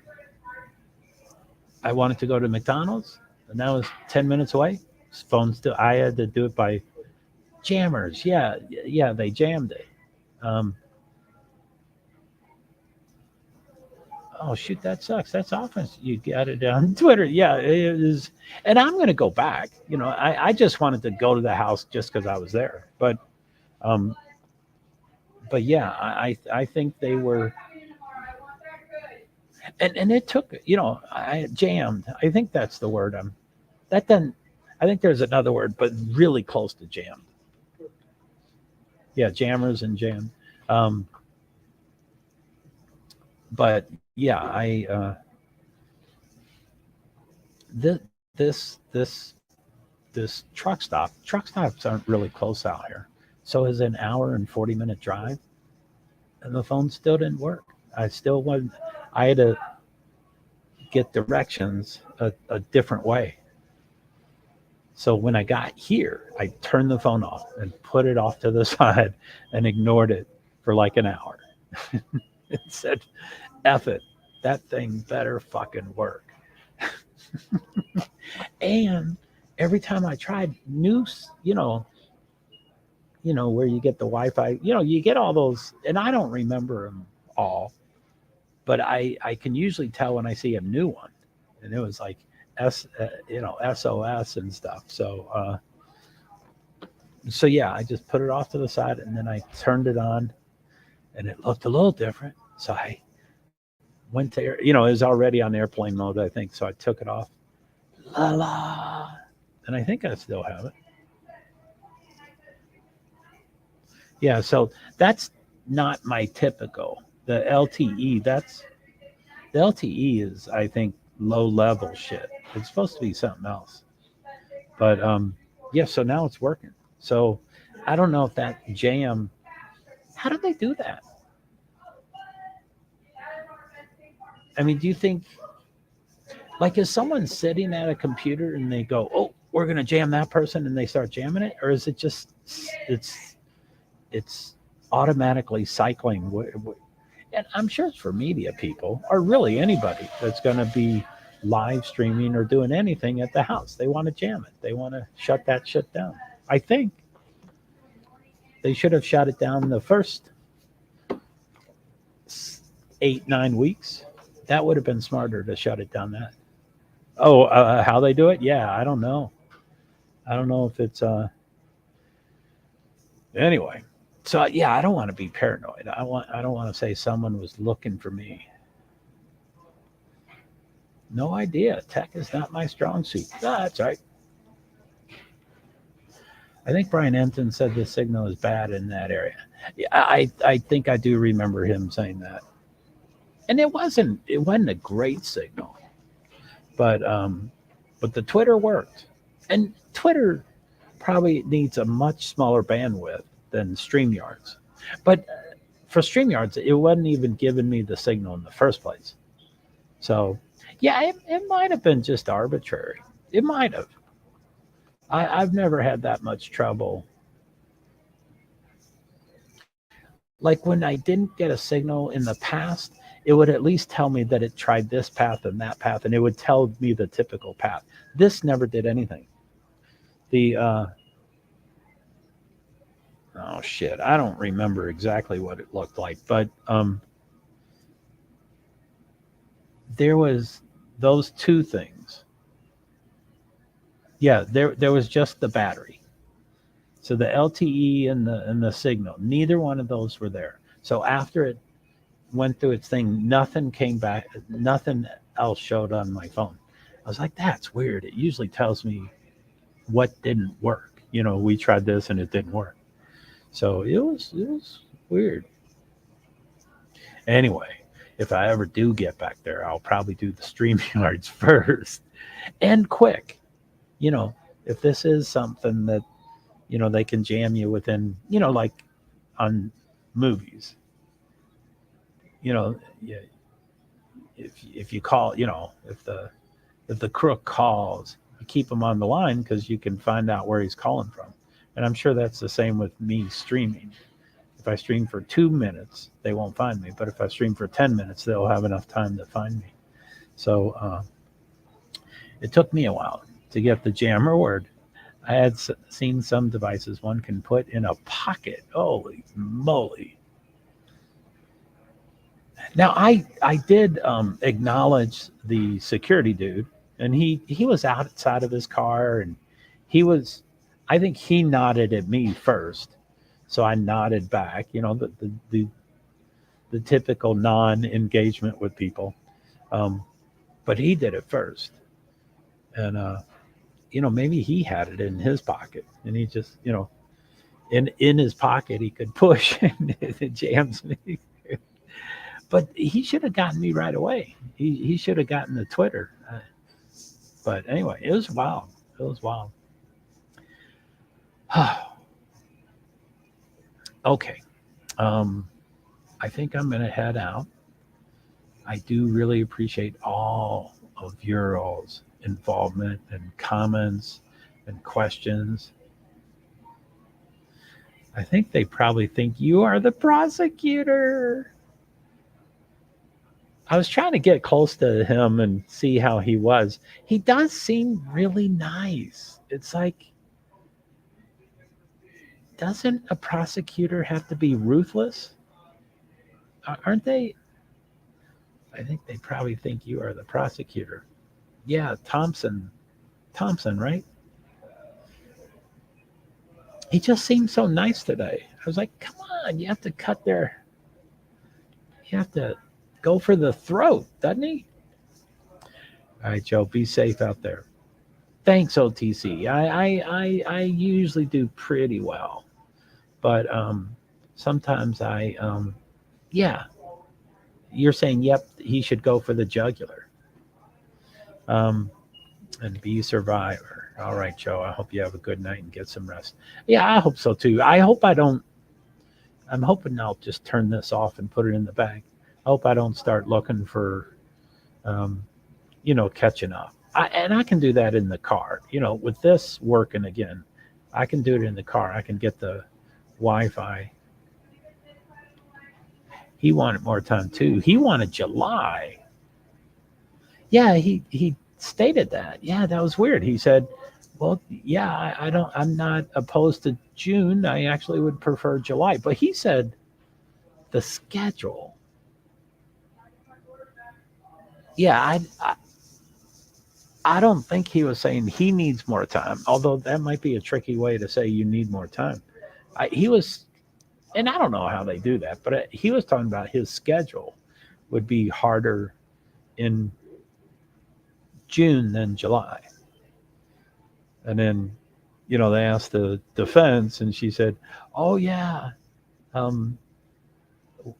I wanted to go to McDonald's, and that was 10 minutes away. Phone still, I had to do it by jammers. Yeah, they jammed it. Oh shoot, that sucks. That's often you got it on Twitter. Yeah, it is. And I'm going to go back. I just wanted to go to the house just because I was there. But yeah, I think they were. And it took, I jammed. I think that's the word. That doesn't. I think there's another word, but really close to jammed. Yeah, jammers and jammed. But yeah, this truck stops aren't really close out here. So it's an hour and 40-minute drive, and the phone still didn't work. I had to get directions a different way. So when I got here, I turned the phone off and put it off to the side and ignored it for like an hour. It said, F it, that thing better fucking work. And every time I tried Noose, where you get the Wi-Fi, you get all those, and I don't remember them all. but I can usually tell when I see a new one, and it was like SOS and stuff. So yeah, I just put it off to the side, and then I turned it on, and it looked a little different. So I went to it was already on airplane mode, I think. So I took it off, la la, and I think I still have it. Yeah, so that's not my typical. The LTE, the LTE is, I think, low level shit. It's supposed to be something else. But yeah, so now it's working. So I don't know if that jam, how do they do that? I mean, do you think, like, is someone sitting at a computer and they go, "Oh, we're gonna jam that person," and they start jamming it, or is it just it's automatically cycling? And I'm sure it's for media people or really anybody that's going to be live streaming or doing anything at the house. They want to jam it. They want to shut that shit down. I think they should have shut it down the first 8-9 weeks. That would have been smarter to shut it down. That. Oh, how they do it? Yeah, I don't know. I don't know if it's anyway. So yeah, I don't want to be paranoid. I don't want to say someone was looking for me. No idea. Tech is not my strong suit. Ah, that's right. I think Brian Enton said the signal is bad in that area. Yeah, I think I do remember him saying that. And it wasn't a great signal, but the Twitter worked. And Twitter probably needs a much smaller bandwidth than StreamYards. But for StreamYards, it wasn't even giving me the signal in the first place. So yeah, it might have been just arbitrary. It might have. I've never had that much trouble. Like when I didn't get a signal in the past, it would at least tell me that it tried this path and that path, and it would tell me the typical path. This never did anything. The oh shit, I don't remember exactly what it looked like, but there was those two things. Yeah, there was just the battery. So the LTE and the signal, neither one of those were there. So after it went through its thing, nothing came back, nothing else showed on my phone. I was like, that's weird. It usually tells me what didn't work. We tried this and it didn't work. So it was weird. Anyway, if I ever do get back there, I'll probably do the StreamYards first and quick. You know, if this is something that they can jam you within, like on movies. Yeah, if you call, if the crook calls, you keep him on the line because you can find out where he's calling from. And I'm sure that's the same with me streaming. If I stream for 2 minutes, they won't find me. But if I stream for 10 minutes, they'll have enough time to find me. So it took me a while to get the jammer word. I had seen some devices one can put in a pocket. Holy moly. Now, I did acknowledge the security dude, and he was outside of his car, and I think he nodded at me first. So I nodded back, the typical non-engagement with people. But he did it first. And, maybe he had it in his pocket, and he just, in his pocket, he could push and it jams me. But he should have gotten me right away. He should have gotten the Twitter. But anyway, it was wild. It was wild. Okay. I think I'm going to head out. I do really appreciate all of your all's involvement and comments and questions. I think they probably think you are the prosecutor. I was trying to get close to him and see how he was. He does seem really nice. It's like, doesn't a prosecutor have to be ruthless? Aren't they? I think they probably think you are the prosecutor. Yeah, Thompson, right? He just seemed so nice today. I was like, come on, you have to you have to go for the throat, doesn't he? All right, Joe, be safe out there. Thanks, OTC. I usually do pretty well, but sometimes yeah, you're saying, yep, he should go for the jugular. And be a survivor. All right, Joe. I hope you have a good night and get some rest. Yeah, I hope so too. I'm hoping I'll just turn this off and put it in the bag. I hope I don't start looking for, um, catching up. And I can do that in the car. With this working again, I can do it in the car. I can get the Wi-Fi. He wanted more time too. He wanted July. Yeah, he stated that. Yeah, that was weird. He said, well, yeah, I'm not opposed to June. I actually would prefer July. But he said the schedule. Yeah, I don't think he was saying he needs more time, although that might be a tricky way to say you need more time. He was, and I don't know how they do that, but he was talking about his schedule would be harder in June than July. And then, they asked the defense, and she said, oh, yeah,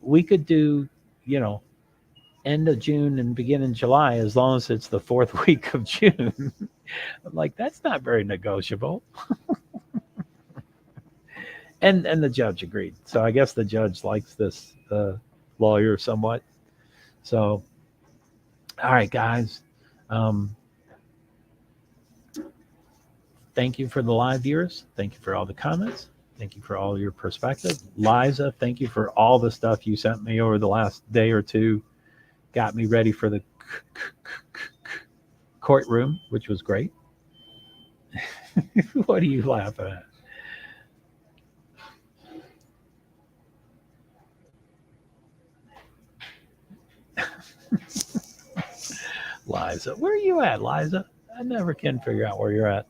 we could do, end of June and beginning July as long as it's the fourth week of June. I'm like, that's not very negotiable. and the judge agreed. So I guess the judge likes this lawyer somewhat. So, all right, guys. Thank you for the live viewers. Thank you for all the comments. Thank you for all your perspective. Liza, thank you for all the stuff you sent me over the last day or two. Got me ready for the courtroom, which was great. What are you laughing at? Liza, where are you at, Liza? I never can figure out where you're at.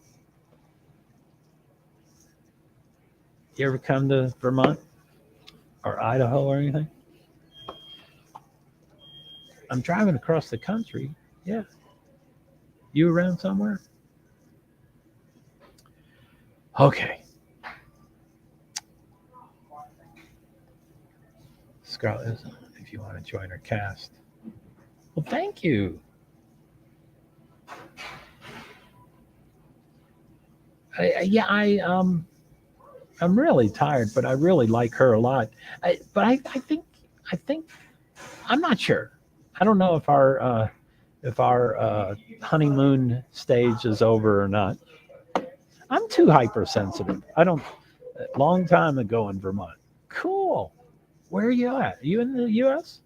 You ever come to Vermont or Idaho or anything? I'm driving across the country. Yeah. You around somewhere? Okay. Scarlett, if you want to join our cast. Well, thank you. I'm really tired, but I really like her a lot. I think I'm not sure. I don't know if our honeymoon stage is over or not. I'm too hypersensitive. Long time ago in Vermont. Cool. Where are you at? Are you in the U.S.?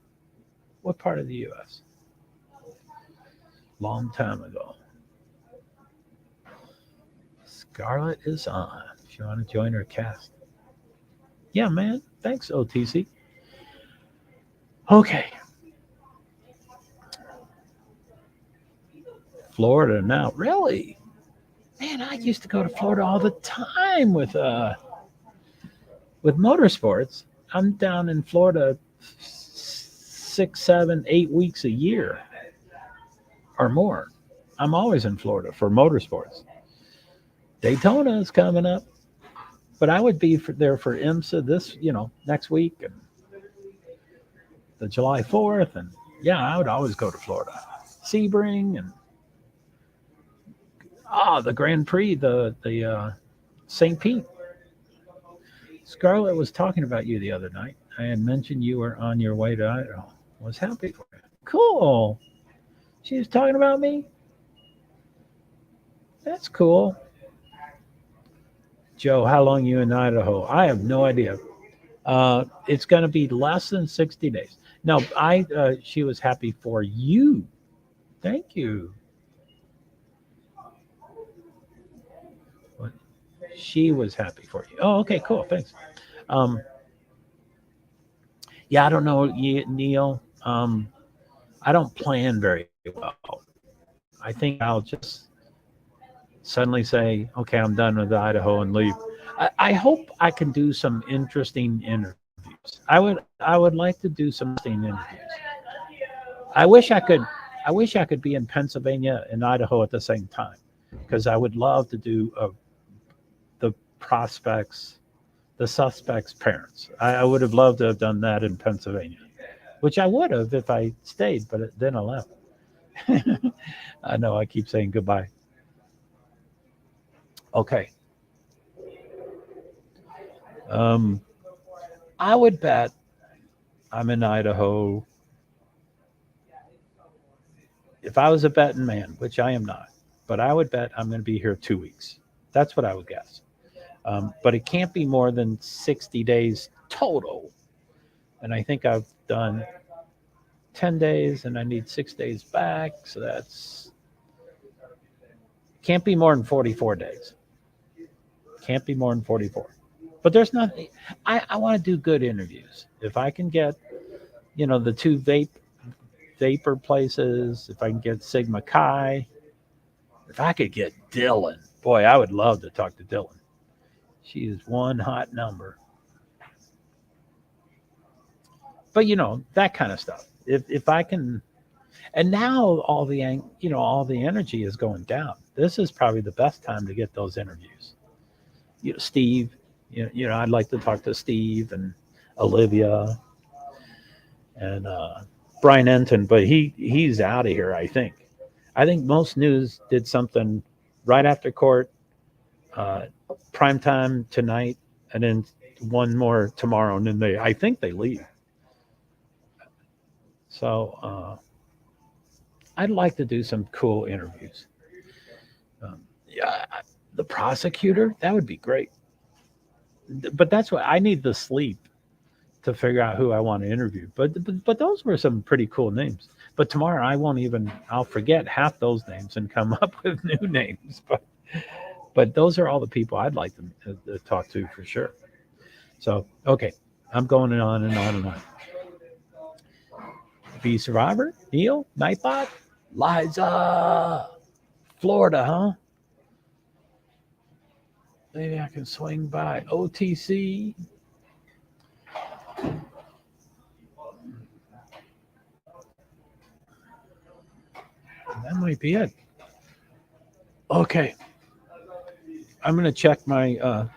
What part of the U.S.? Long time ago. Scarlett is on. If you want to join our cast. Yeah, man. Thanks, OTC. Okay. Florida now. Really? Man, I used to go to Florida all the time with motorsports. I'm down in Florida 6, 7, 8 weeks a year or more. I'm always in Florida for motorsports. Daytona is coming up, but I would be there for IMSA next week and the July 4th. And yeah, I would always go to Florida. Sebring and the Grand Prix, the St. Pete. Scarlett was talking about you the other night. I had mentioned you were on your way to Idaho. I was happy for you. Cool. She was talking about me? That's cool. Joe, how long you in Idaho? I have no idea. It's going to be less than 60 days. No, she was happy for you. Thank you. What? She was happy for you. Oh, okay, cool. Thanks. Yeah, I don't know, Neil. I don't plan very well. I think I'll just suddenly say, okay, I'm done with Idaho and leave. I hope I can do some interesting interviews. I would like to do some interesting interviews. I wish I could I wish I could be in Pennsylvania and Idaho at the same time because I would love to do the prospects, the suspects' parents. I would have loved to have done that in Pennsylvania, which I would have if I stayed, but then I left. I know I keep saying goodbye. Okay. Um, I would bet I'm in Idaho. If I was a betting man, which I am not, but I would bet I'm going to be here 2 weeks. That's what I would guess. But it can't be more than 60 days total. And I think I've done 10 days and I need 6 days back. So that's can't be more than 44 days. Can't be more than 44. But there's nothing. I want to do good interviews. If I can get, the two vapor places, if I can get Sigma Chi, if I could get Dylan, boy, I would love to talk to Dylan. She is one hot number. But that kind of stuff. If I can, and now all the energy is going down. This is probably the best time to get those interviews. Steve, I'd like to talk to Steve and Olivia and Brian Enton, but he's out of here. I think most news did something right after court, uh, prime time tonight, and then one more tomorrow, and then I think they leave. So I'd like to do some cool interviews. Yeah, the prosecutor, that would be great. But that's what I need, the sleep to figure out who I want to interview. But those were some pretty cool names. But tomorrow I'll forget half those names and come up with new names. But those are all the people I'd like to talk to for sure. So okay, I'm going on and on and on. Be Survivor, Neil, Nightbot, Liza, Florida, huh? Maybe I can swing by OTC. That might be it. Okay, I'm gonna check my.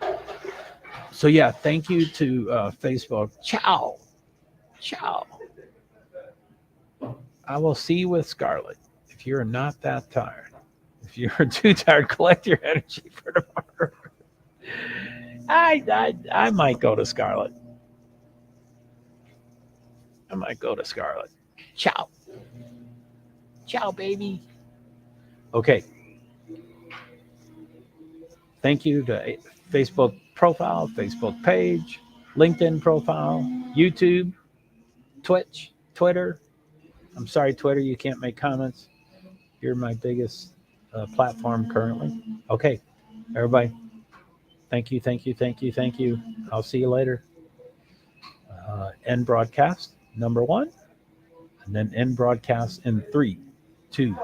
So yeah, thank you to Facebook. Ciao, ciao. I will see you with Scarlett. If you're not that tired, if you're too tired, collect your energy for tomorrow. I might go to Scarlett. I might go to Scarlett. Ciao, ciao, baby. Okay, thank you to Facebook profile, Facebook page, LinkedIn profile, YouTube, Twitch, Twitter. I'm sorry, Twitter, you can't make comments. You're my biggest platform currently. Okay, everybody, thank you, thank you, thank you, thank you. I'll see you later. End broadcast number one, and then end broadcast in 3, 2,